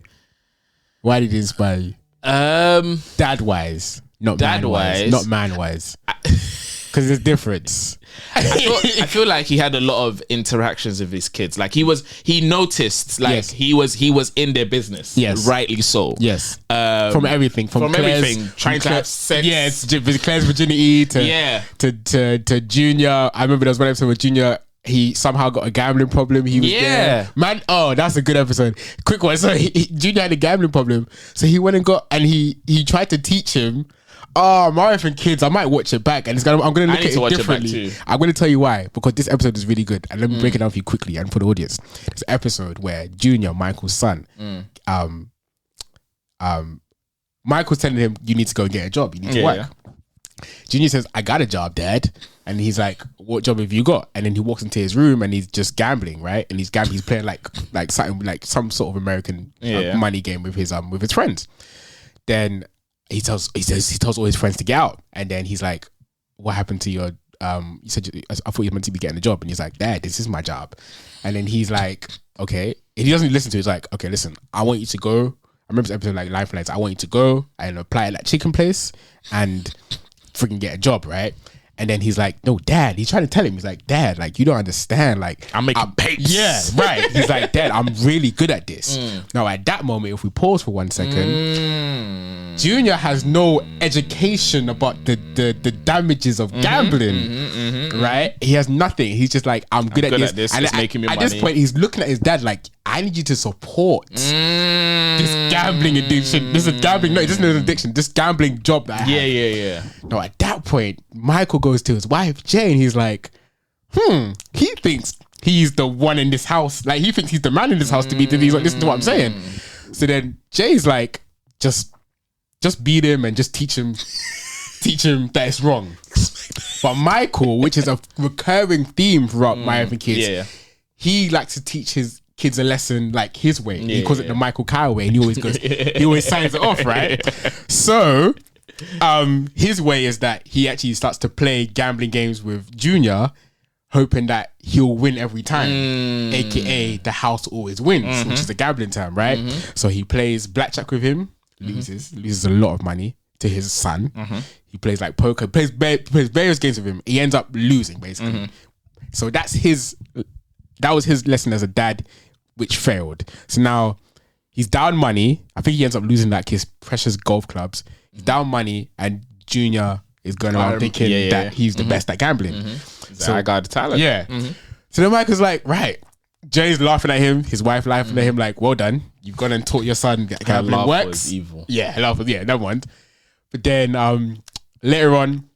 did he inspire you? Dad wise, not dad man wise, not man wise. Because there's difference. I feel like he had a lot of interactions with his kids. Like he noticed, like he was in their business. Yes, rightly so. Yes, from everything, from everything, trying to have sex. Yeah, it's Claire's virginity to Junior. I remember there was one episode with Junior. He somehow got a gambling problem. He was there. Man, oh, that's a good episode. Quick one. So Junior had a gambling problem. So he went and he tried to teach him. Oh, my wife and kids, I might watch it back, and I'm going to look at it differently. I'm going to tell you why, because this episode is really good, and let me break it down for you quickly and for the audience. This episode where Junior, Michael's son, Michael's telling him, "You need to go and get a job. You need to work." Yeah. Junior says, "I got a job, Dad," and he's like, "What job have you got?" And then he walks into his room and he's just gambling, right? And he's playing like something like some sort of American money game with his friends. Then he tells all his friends to get out, and then he's like, "What happened to your you said I thought you were meant to be getting a job," and he's like, "Dad, this is my job." And then he's like, "Okay," and he doesn't listen to it. He's like, "Okay, listen, I want you to go." I remember this episode like Life Nights. I want you to go and apply at that chicken place and freaking get a job, right? And then he's like, no, Dad. He's trying to tell him. He's like, Dad, like, you don't understand. Like, I'm making papes. Yeah, right. He's like, Dad, I'm really good at this. Now, at that moment, if we pause for 1 second, Junior has no education about the damages of gambling, right? He has nothing. He's just like, I'm good at this. And it's making me money. At this point, he's looking at his dad like, I need you to support this gambling addiction. This is gambling. No, it isn't an addiction. This gambling job that I have. Yeah. No, at that point, Michael goes to his wife, Jane. He's like, he thinks he's the one in this house. Like, he thinks he's the man in this house to be. He's like, listen to what I'm saying. So then Jay's like, just beat him and just teach him that it's wrong. But Michael, which is a recurring theme throughout My Every Kids, he likes to teach his kids a lesson like his way. He calls it the Michael Kyle way, and he always goes, he always signs it off, right? So his way is that he actually starts to play gambling games with Junior, hoping that he'll win every time, aka the house always wins, which is a gambling term, right? So he plays blackjack with him, loses a lot of money to his son. He plays like poker, plays various games with him. He ends up losing basically. So that was his lesson as a dad, which failed. So now he's down money. I think he ends up losing like his precious golf clubs. He's down money, and Junior is going around thinking that he's the best at gambling. So I got the talent. Yeah. So then Michael's like, right. Jay's laughing at him. His wife laughing at him like, well done. You've gone and taught your son that gambling works. Was evil. Yeah, no one. But then later on,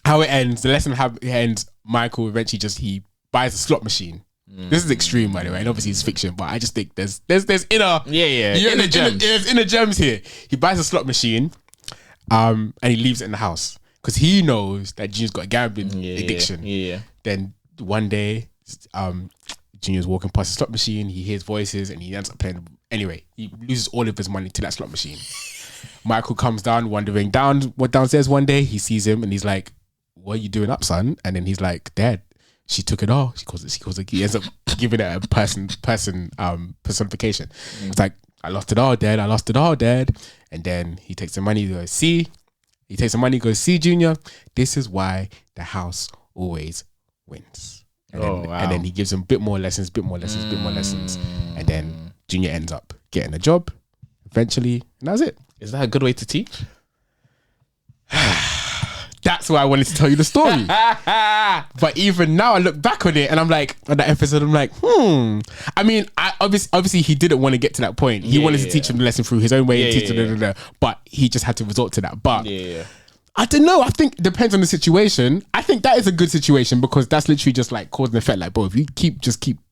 how it ends, the lesson how it ends, Michael eventually he buys a slot machine. This is extreme, by the way, and obviously it's fiction, but I just think there's inner inner gems. There's inner gems here. He buys a slot machine, and he leaves it in the house because he knows that Junior's got a gambling addiction. Then one day, Junior's walking past the slot machine. He hears voices, and he ends up playing. Anyway, he loses all of his money to that slot machine. Michael comes down, wandering downstairs one day. He sees him, and he's like, "What are you doing up, son?" And then he's like, "Dad, she took it all." She calls it. He ends up giving it a personification. It's like, "I lost it all, Dad. I lost it all, Dad." And then he takes the money to go see. He takes the money, goes see Junior. This is why the house always wins. And then he gives him a bit more lessons. And then Junior ends up getting a job eventually, and that's it. Is that a good way to teach? That's why I wanted to tell you the story. But even now, I look back on it and I'm like, on that episode, I'm like, I mean, obviously he didn't want to get to that point. He wanted to teach him the lesson through his own way and teach him, but he just had to resort to that. But I don't know. I think it depends on the situation. I think that is a good situation because that's literally just like cause and effect. Like, bro, if you keep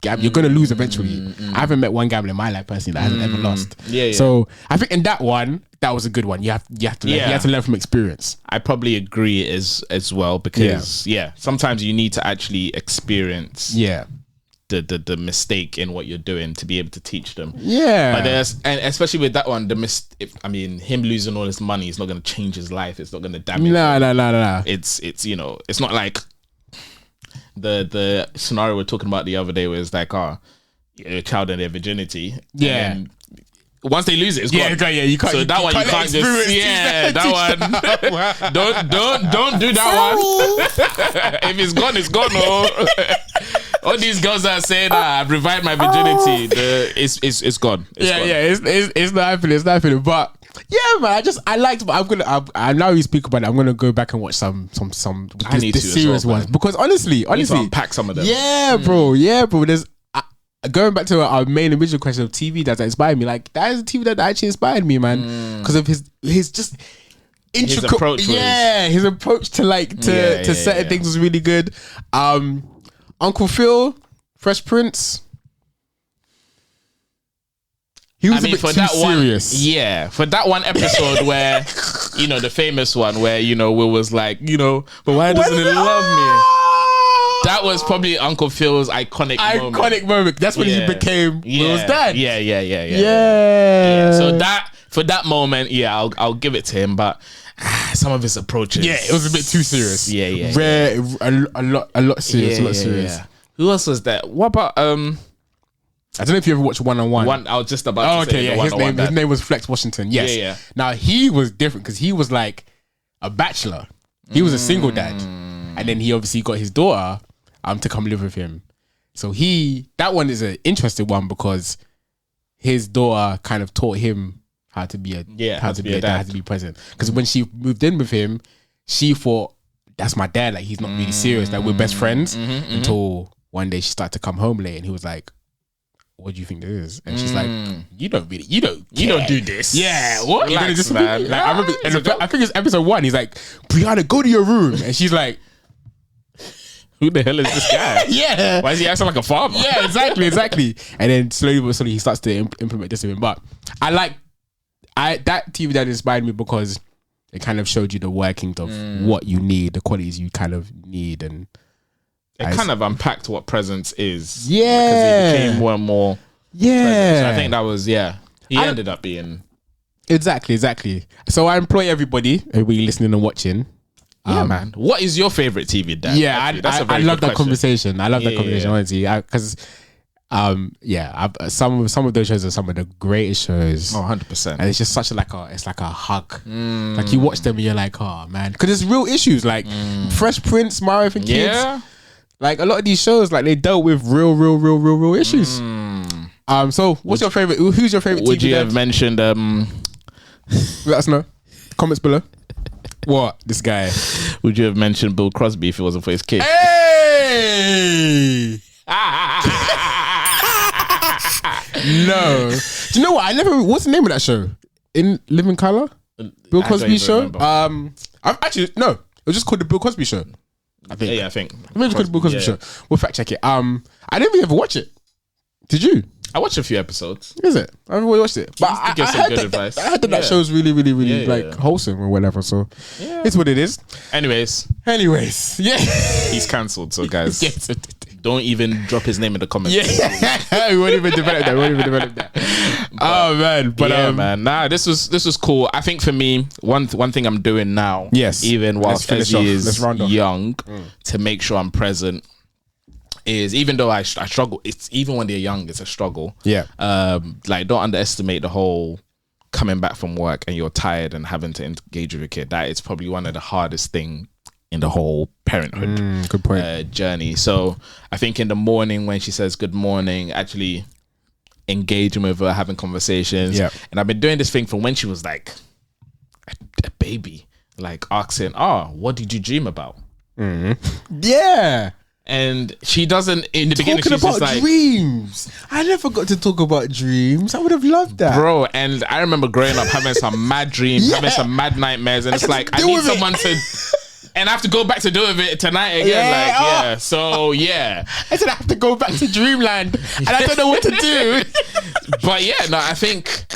gambling, you're going to lose eventually. I haven't met one gambler in my life personally that hasn't ever lost. So I think in that one, that was a good one. You have to learn from experience. I probably agree as well because sometimes you need to actually experience the mistake in what you're doing to be able to teach them. But and especially with that one, him losing all his money is not going to change his life. It's not going to damage him. No. It's it's not like the scenario we're talking about the other day where it's like, a child and their virginity. And once they lose it, it's gone. You can't. So that one you can't just. That one. Don't do that one. If it's gone, it's gone. All these girls are saying, "I've revived my virginity." It's gone. It's not happening. It's not happening. But yeah, man, I liked. I now you speak about it. I'm gonna go back and watch some the serious ones because honestly, unpack some of them. Yeah, bro. There's. Going back to our main original question of TV that inspired me, like that is a TV that actually inspired me, man, because of his just intricate his approach to certain things was really good. Uncle Phil, Fresh Prince, he was a bit too serious. For that one episode where the famous one where Will was like, but why doesn't it love me? That was probably Uncle Phil's iconic moment. That's when he became Will's dad. Yeah. So for that moment, I'll give it to him. But some of his approaches, it was a bit too serious. A lot serious. Who else was there? What about I don't know if you ever watched One-on-One. I was just about to say his name was Flex Washington. Yes. Yeah. Now he was different because he was like a bachelor. He was a single dad. and then he obviously got his daughter to come live with him. So that one is an interesting one because his daughter kind of taught him how to be a dad, how to be present. Because when she moved in with him, she thought, that's my dad, like he's not really serious, like we're best friends, until one day she started to come home late and he was like, what do you think this is? And she's like, you don't do this. Yeah, what? Relax, man. Like, I remember, I think it's episode 1. He's like, Brianna, go to your room, and she's like, who the hell is this guy? Yeah, why is he acting like a father? Yeah, exactly. And then slowly but slowly he starts to implement discipline. But that TV Dad inspired me because it kind of showed you the workings of what you need, the qualities you kind of need, and it kind of unpacked what presence is. Yeah, because it became more and more. Yeah, present. So I think that was He ended up being exactly. So I employ everybody listening and watching. Yeah, man. What is your favorite TV dad? Yeah, I love that conversation. I love that conversation, honestly, because some of those shows are some of the greatest shows. 100%. And it's just such like a hug. Like you watch them and you're like, oh man, because it's real issues like Fresh Prince, Mario for Kids. Yeah. Like a lot of these shows, like they dealt with real issues. So what's your favorite? Who's your favorite? Would TV you dad? have mentioned? Let us know. Comments below. What this guy? Would you have mentioned Bill Crosby if it wasn't for his kid? Hey! No. Do you know what? What's the name of that show? In Living Color? Bill Cosby show? No. It was just called the Bill Cosby Show. I think. I think. I think it's called the Bill Cosby Show. We'll fact check it. I didn't really ever watch it. Did you? I watched a few episodes. Is it? I haven't really watched it. But I heard that show's really wholesome or whatever. So it's what it is. Anyways. Yeah. He's cancelled. So guys, don't even drop his name in the comments. Yeah. we won't even develop that. Oh man. But man. Nah, this was cool. I think for me, one thing I'm doing now, even whilst Ezzy is young, to make sure I'm present, is even though I struggle, it's even when they're young, it's a struggle. Yeah. Like don't underestimate the whole coming back from work and you're tired and having to engage with your kid. That is probably one of the hardest thing in the whole parenthood good point. Journey. So I think in the morning when she says good morning, actually engaging with her, having conversations. Yeah. And I've been doing this thing from when she was like a baby, like asking, what did you dream about? Yeah. And she doesn't in the beginning. She's about just like dreams. I never got to talk about dreams. I would have loved that, bro. And I remember growing up having some mad dreams, having some mad nightmares, and it's like I need someone to, and I have to go back to do with it tonight again. So I said I have to go back to dreamland, and I don't know what to do. But I think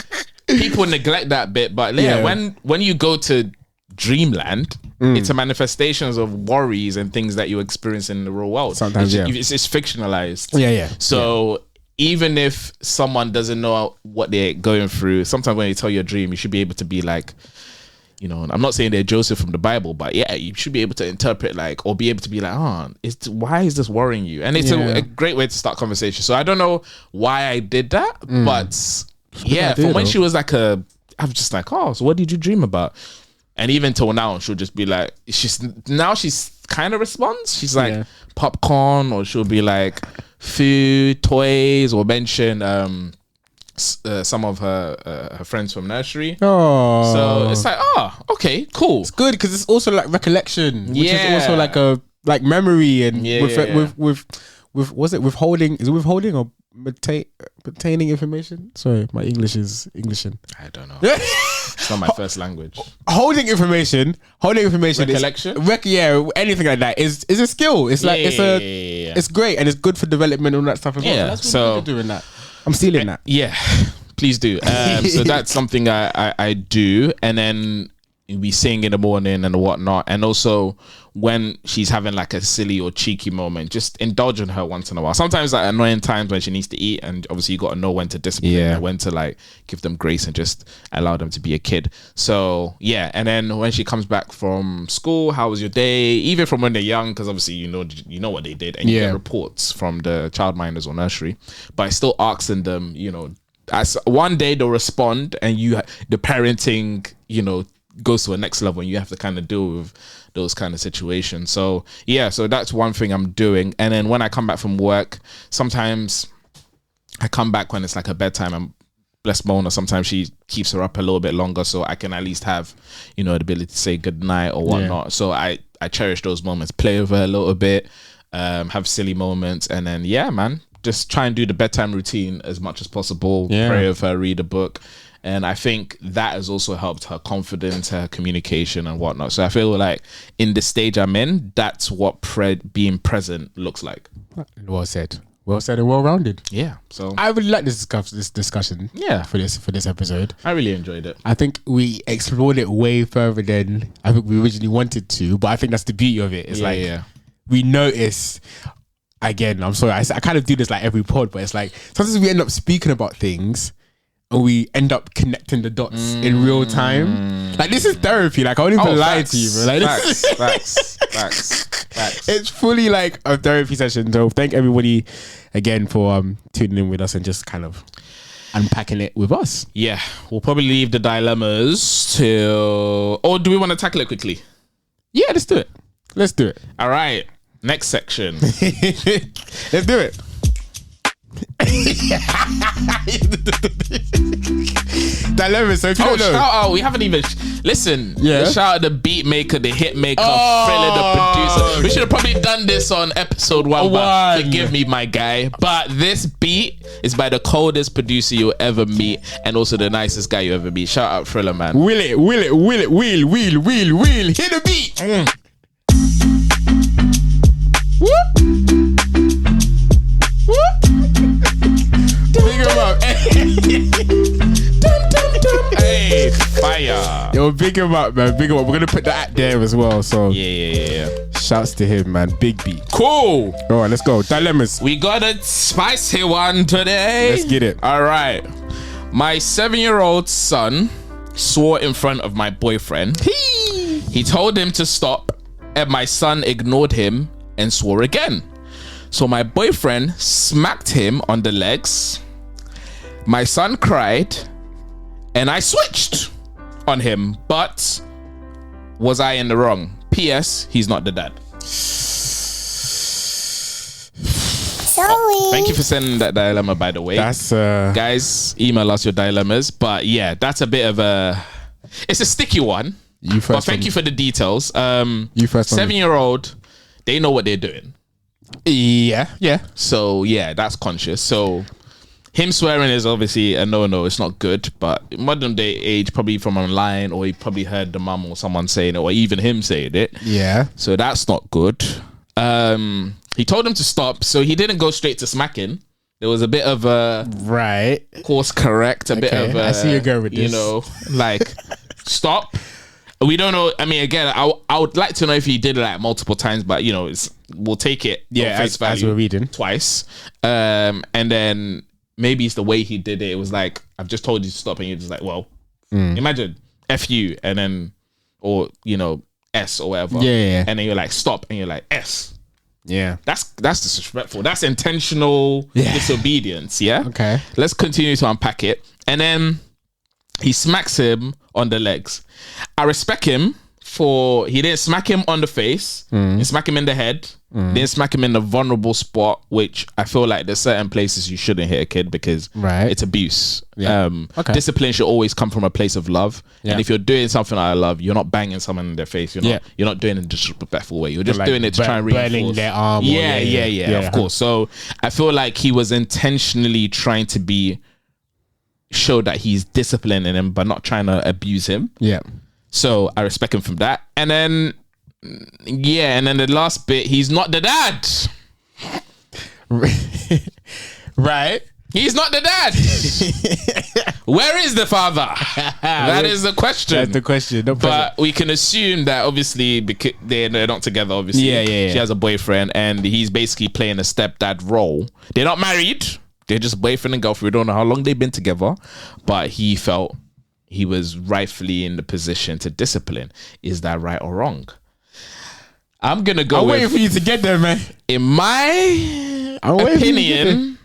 people neglect that bit. But when you go to dreamland, it's a manifestations of worries and things that you experience in the real world. Sometimes it's fictionalized. So even if someone doesn't know what they're going through, sometimes when you tell your dream, you should be able to be like, I'm not saying they're Joseph from the Bible, but you should be able to interpret or be able to be like, why is this worrying you? And it's a great way to start conversation. So I don't know why I did that, but from when she was like I was just like, so what did you dream about? And even till now, she'll just be like, she's kind of responds. She's like popcorn, or she'll be like food, toys, or mention some of her friends from nursery. Oh, so it's like, okay, cool. It's good because it's also like recollection, which is also like a memory and with withholding. Is it withholding or pertaining information? Sorry, my English is Englishin. I don't know. It's not my first language. Holding information. Recollection. Anything like that is a skill. It's like it's great and it's good for development and all that stuff as well. Yeah, that's so doing that. I'm stealing that. Yeah, please do. So that's something I do, and then we sing in the morning and whatnot, and also when she's having like a silly or cheeky moment, just indulge in her once in a while. Sometimes like annoying times when she needs to eat, and obviously you got to know when to discipline and when to like give them grace and just allow them to be a kid. So and then when she comes back from school, how was your day? Even from when they're young, because obviously you know what they did, and you get reports from the childminders or nursery, but I still asking them, as one day they'll respond, and the parenting, goes to a next level and you have to kind of deal with those kind of situations. So yeah, so that's one thing I'm doing. And then when I come back from work, sometimes I come back when it's like her bedtime. I'm bless Mona. Sometimes she keeps her up a little bit longer, so I can at least have, you know, the ability to say good night or whatnot. Yeah. So I cherish those moments, play with her a little bit, have silly moments, and then yeah, man, just try and do the bedtime routine as much as possible. Yeah. Pray with her, read a book. And I think that has also helped her confidence, her communication and whatnot. So I feel like in the stage I'm in, that's what being present looks like. Well said. Well said and well rounded. Yeah. So I really like this discussion. Yeah. For this episode. I really enjoyed it. I think we explored it way further than I think we originally wanted to. But I think that's the beauty of it. It's we notice. Again, I'm sorry. I kind of do this like every pod, but it's like sometimes we end up speaking about things and we end up connecting the dots in real time. Like this is therapy. Like I won't even lie to you, bro. Like, facts. It's fully like a therapy session. So thank everybody again for tuning in with us and just kind of unpacking it with us. Yeah, we'll probably leave the dilemmas till. Or do we want to tackle it quickly? Yeah, let's do it. All right. Next section. Let's do it. Dilemma. So if you don't know, shout out. We haven't even listen. Yeah. Shout out the beat maker, the hit maker, Thriller, the producer. We should have probably done this on episode 1. But forgive me, my guy. But this beat is by the coldest producer you'll ever meet, and also the nicest guy you ever meet. Shout out Thriller, man. Wheel. Hit the beat. Whoop. Big him up. Hey, fire. Yo, big him up, man. Big him up. We're gonna put that there as well. So yeah. Shouts to him, man. Big beat. Cool. All right, let's go. Dilemmas. We got a spicy one today. Let's get it. All right. My 7-year-old son swore in front of my boyfriend. He told him to stop, and my son ignored him and swore again. So my boyfriend smacked him on the legs. My son cried, and I switched on him. But was I in the wrong? P.S. He's not the dad. Sorry. Thank you for sending that dilemma, by the way. That's guys, email us your dilemmas. But yeah, that's a bit of it's a sticky one. You first. But thank you for the details. You first. 7-year-old, they know what they're doing. Yeah. So yeah, that's conscious. So him swearing is obviously a no. It's not good. But modern day age, probably from online, or he probably heard the mum or someone saying it, or even him saying it. Yeah. So that's not good. He told him to stop, so he didn't go straight to smacking. There was a bit of a course correct, bit of a, I see you go with this. You know, like stop. We don't know. I mean, again, I would like to know if he did it like multiple times, but you know, we'll take it. As we're reading twice, and then maybe it's the way he did it. It was like, I've just told you to stop, and you're just like, well, imagine F you, and then, or you know, S or whatever, and then you're like stop, and you're like S. Yeah, that's disrespectful. That's intentional disobedience. Yeah. Okay. Let's continue to unpack it, and then he smacks him on the legs. I respect him for he didn't smack him on the face, he smack him in the head, didn't smack him in the vulnerable spot, which I feel like there's certain places you shouldn't hit a kid because it's abuse. Discipline should always come from a place of love, and if you're doing something out of love, you're not banging someone in their face. You're not doing it in a disrespectful way. You're just doing it to try and reinforce their arm. Of course. So I feel like he was intentionally trying to show that he's disciplining him, but not trying to abuse him. Yeah. So I respect him from that. And then, and then the last bit, he's not the dad. Right? He's not the dad. Where is the father? That is the question. That's the question. But we can assume that obviously because they're not together, obviously. Yeah. She has a boyfriend and he's basically playing a stepdad role. They're not married. They're just boyfriend and girlfriend. We don't know how long they've been together. But he felt he was rightfully in the position to discipline. Is that right or wrong? I'm going to go I'm waiting for you to get there, man. In my opinion,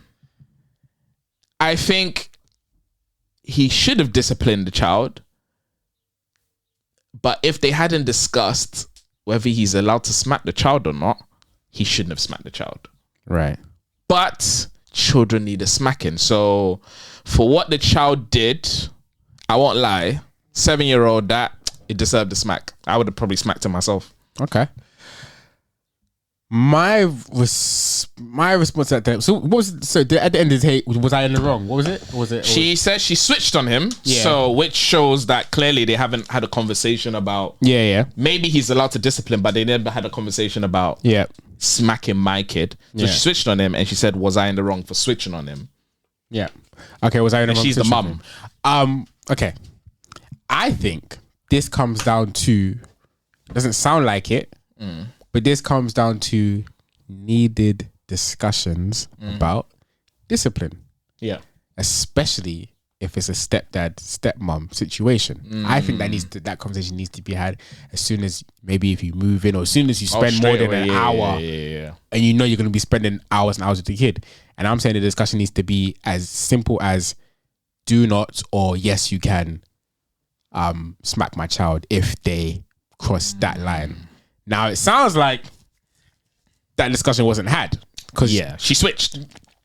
I think he should have disciplined the child. But if they hadn't discussed whether he's allowed to smack the child or not, he shouldn't have smacked the child. Right. But children need a smacking. So for what the child did, I won't lie, 7-year-old, that it deserved a smack. I would have probably smacked him myself. Okay. My response to that. So what was at the end of the day? Was I in the wrong? What was it? She said she switched on him. Yeah. So which shows that clearly they haven't had a conversation about. Yeah. Maybe he's allowed to discipline, but they never had a conversation about. Yeah. Smacking my kid. So she switched on him, and she said, "Was I in the wrong for switching on him?" Yeah. Okay. Was I in the wrong? She's the mum. Okay. I think this comes down to. Doesn't sound like it. But this comes down to needed discussions about discipline. Yeah. Especially if it's a stepdad, stepmom situation. I think that conversation needs to be had as soon as, maybe if you move in, or as soon as you spend more than an hour and you know you're going to be spending hours and hours with the kid. And I'm saying the discussion needs to be as simple as do not or yes you can smack my child if they cross that line. Now it sounds like that discussion wasn't had because she switched.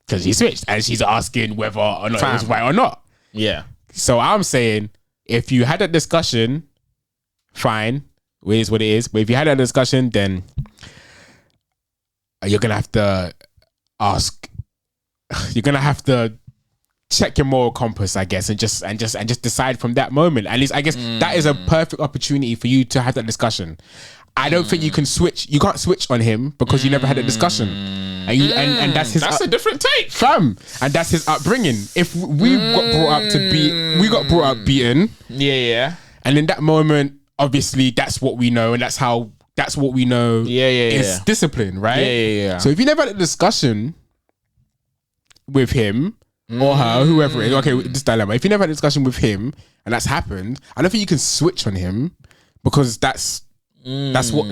Because he switched and she's asking whether or not it was right or not. Yeah. So I'm saying if you had that discussion, fine, it is what it is. But if you had that discussion, then you're gonna have to ask. You're gonna have to check your moral compass, I guess, and just decide from that moment. At least I guess that is a perfect opportunity for you to have that discussion. I don't think you can switch. You can't switch on him because you never had a discussion, and that's his. That's a different take, fam. And that's his upbringing. If we got brought up to be, we got brought up beaten. Yeah. And in that moment, obviously, that's what we know, and that's what we know. Is discipline, right? Yeah. So if you never had a discussion with him or her, whoever it is, okay, this dilemma. If you never had a discussion with him and that's happened, I don't think you can switch on him because that's what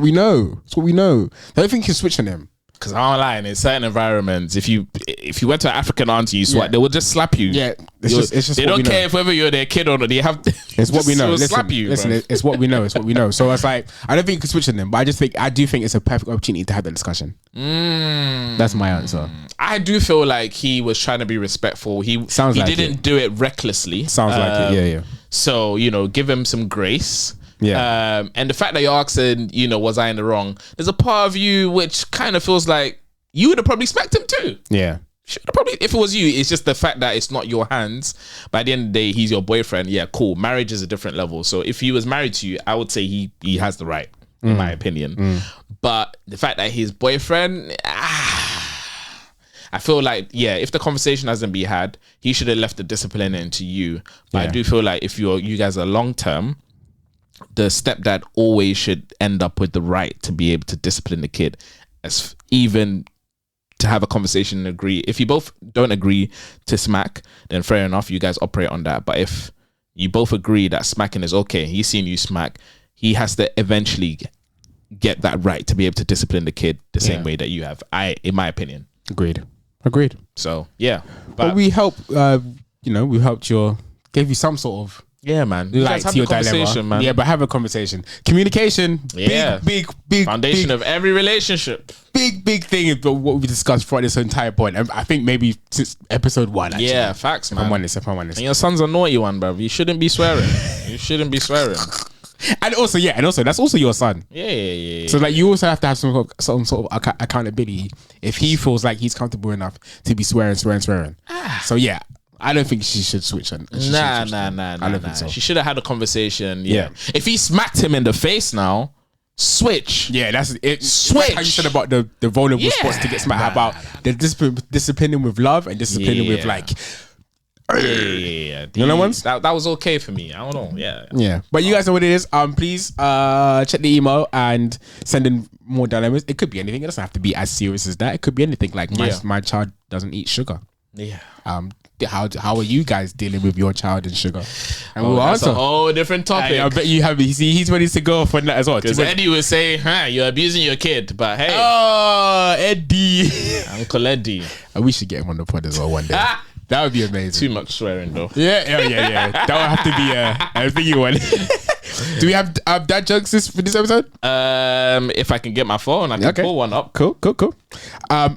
we know. That's what we know. I don't think you can switch on him. Because I don't lie, in certain environments, if you went to an African auntie, you swat, they will just slap you. Yeah, it's just they don't care if whether you're their kid or not. They have. It's what we know. Listen, slap you. Listen, it's what we know. It's what we know. So it's like I don't think you can switch on them, but I do think it's a perfect opportunity to have that discussion. That's my answer. I do feel like he was trying to be respectful. He didn't do it recklessly. Sounds like it. Yeah. So give him some grace. Yeah. And the fact that you're asking, was I in the wrong? There's a part of you which kind of feels like you would have probably smacked him too. Yeah. Should have probably, if it was you, it's just the fact that it's not your hands. By the end of the day, he's your boyfriend. Yeah, cool. Marriage is a different level. So if he was married to you, I would say he has the right, in my opinion. But the fact that his boyfriend, I feel like, if the conversation hasn't been had, he should have left the discipline into you. But I do feel like if you guys are long term, the stepdad always should end up with the right to be able to discipline the kid, as even to have a conversation and agree. If you both don't agree to smack, then fair enough, you guys operate on that. But if you both agree that smacking is okay, he's seen you smack, he has to eventually get that right to be able to discipline the kid the same way that you have. In my opinion. Agreed. So yeah, but we help. We helped gave you some sort of. Yeah, man. Light to your dilemma, man. Yeah, but have a conversation. Communication, big foundation of every relationship. Big thing is what we discussed throughout this entire point. I think maybe since episode 1. Actually. Yeah, facts, man. If I'm honest. And your son's a naughty one, bro. You shouldn't be swearing. And also, that's also your son. Yeah. So like, you also have to have some sort of accountability if he feels like he's comfortable enough to be swearing. So yeah. I don't think she should switch on. Nah. I don't think so. She should have had a conversation. Yeah. If he smacked him in the face now, switch. Yeah, that's it. Switch. Like how you said about the vulnerable spots to get smacked. How about the disciplining with love and disciplining with like. Yeah. You know ones? That was okay for me. I don't know. Yeah. But you guys know what it is. Please check the email and send in more dilemmas. It could be anything. It doesn't have to be as serious as that. It could be anything. Like my child doesn't eat sugar. Yeah. How are you guys dealing with your child and sugar? And we'll that's answer. a whole different topic. I bet you have. He's ready to go for that as well. Because Eddie would say, you're abusing your kid. But hey. Oh, Eddie. Uncle Eddie. We should get him on the pod as well one day. That would be amazing. Too much swearing though. Yeah. That would have to be a biggie one. Do we have dad jokes for this episode? If I can get my phone, I can pull one up. Cool.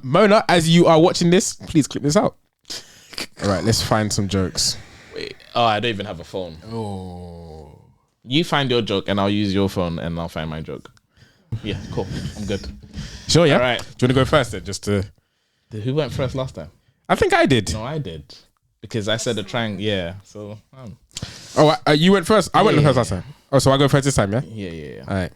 Mona, as you are watching this, please clip this out. All right, let's find some jokes. Wait. Oh, I don't even have a phone. Oh. You find your joke and I'll use your phone and I'll find my joke. Yeah, cool. I'm good. Sure, yeah? All right. Do you want to go first then? Just to... Who went first last time? I think I did. No, I did. Because I said a triangle. Yeah, so... Oh, you went first? I went first last time. Oh, so I go first this time, yeah? Yeah. All right.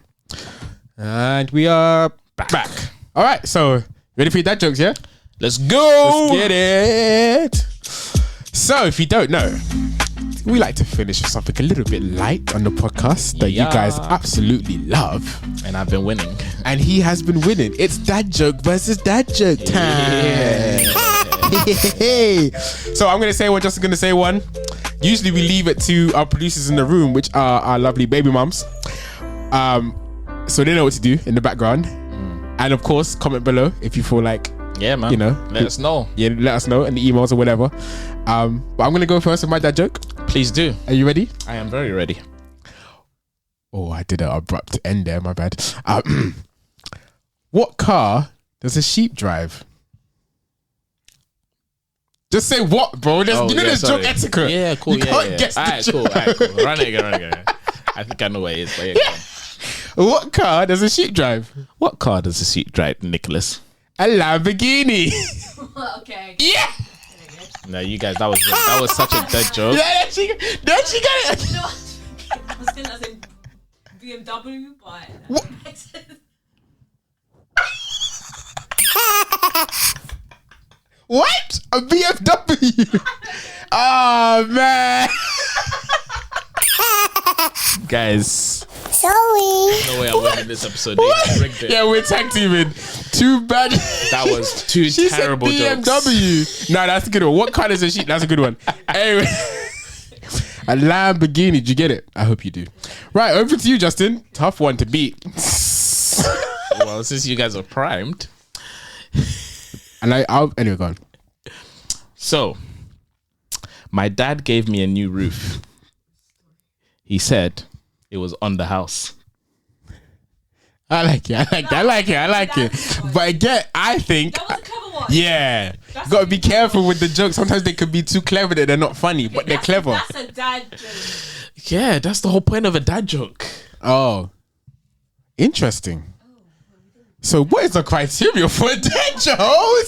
And we are back. All right, so ready for your dad jokes, yeah? Let's go! Let's get it. So, if you don't know, we like to finish with something a little bit light on the podcast that you guys absolutely love. And I've been winning. And he has been winning. It's dad joke versus dad joke time. So I'm going to say one, Justin's going to say one. Usually we leave it to our producers in the room, which are our lovely baby mums. So they know what to do in the background. And of course, comment below if you feel like, yeah, man. you know, let us know. Yeah, let us know in the emails or whatever. But I'm going to go first with my dad joke. Please do. Are you ready? I am very ready. Oh, I did an abrupt end there. My bad. What car does a sheep drive? Just say what, bro. There's joke etiquette. Yeah, cool. You can't guess the joke. All right, cool. Run it again. I think I know what it is. But yeah. What car does a sheep drive? What car does a sheep drive, Nicholas? A Lamborghini. Okay. Yeah. No, you guys, that was such a dead joke. Yeah, she got it. You know what? I was going to say BMW, but... What? What? A BMW? Oh, man. Guys, Sorry. no way I'm winning this episode. They rigged it. Yeah, we're tag teaming. Too bad. That was two She terrible said jokes. BMW. No, that's a good one. What car is a sheep? That's a good one. Anyway, a Lamborghini. Did you get it? I hope you do. Right, over to you, Justin. Tough one to beat. Well, since you guys are primed. And I'll anyway, go on. So, my dad gave me a new roof. He said it was on the house. I like it. But again, I think... That was a clever one. Yeah. That's Got to be careful with the jokes. Sometimes they could be too clever that they're not funny, but they're clever. That's a dad joke. Yeah, that's the whole point of a dad joke. Oh. Interesting. So what is the criteria for a dad joke?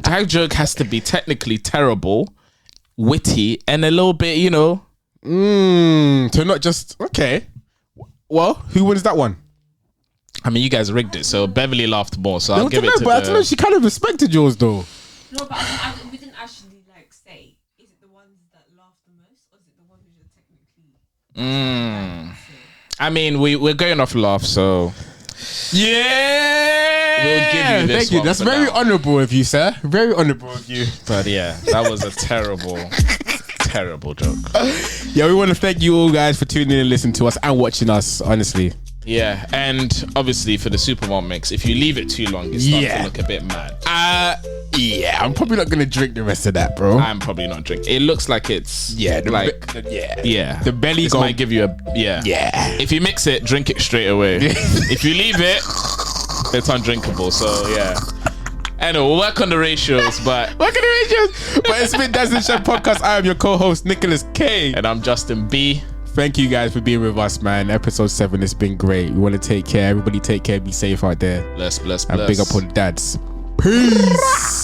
Dad joke has to be technically terrible, witty, and a little bit, you know. So not just... Okay. Well, who wins that one? I mean, you guys rigged it, so Beverly laughed more, so I'll give it to But I don't know, she kind of respected yours though. No, but we didn't actually say, is it the ones that laugh the most, or is it the ones which are technically... I mean, we're going off laugh, so... Yeah! We'll give you this Thank you. one That's for very now. honourable of you, sir. Very honourable of you. But yeah, that was a terrible joke. Yeah, we want to thank you all guys for tuning in and listening to us and watching us, honestly. Yeah, and obviously for the Supermom mix, if you leave it too long, it starts to look a bit mad. Yeah, I'm probably not going to drink the rest of that, bro. I'm probably not drinking. It looks like it's Yeah, yeah. The belly This go- might give you a Yeah. If you mix it, drink it straight away. If you leave it, it's undrinkable. So yeah. Anyway, we'll work on the ratios, but But it's been Dazzling Chef Podcast. I am your co-host, Nicholas K. and I'm Justin B. Thank you guys for being with us, man. Episode 7 has been great. We want to take care. Everybody take care. Be safe out there. Bless. And big up on the dads. Peace.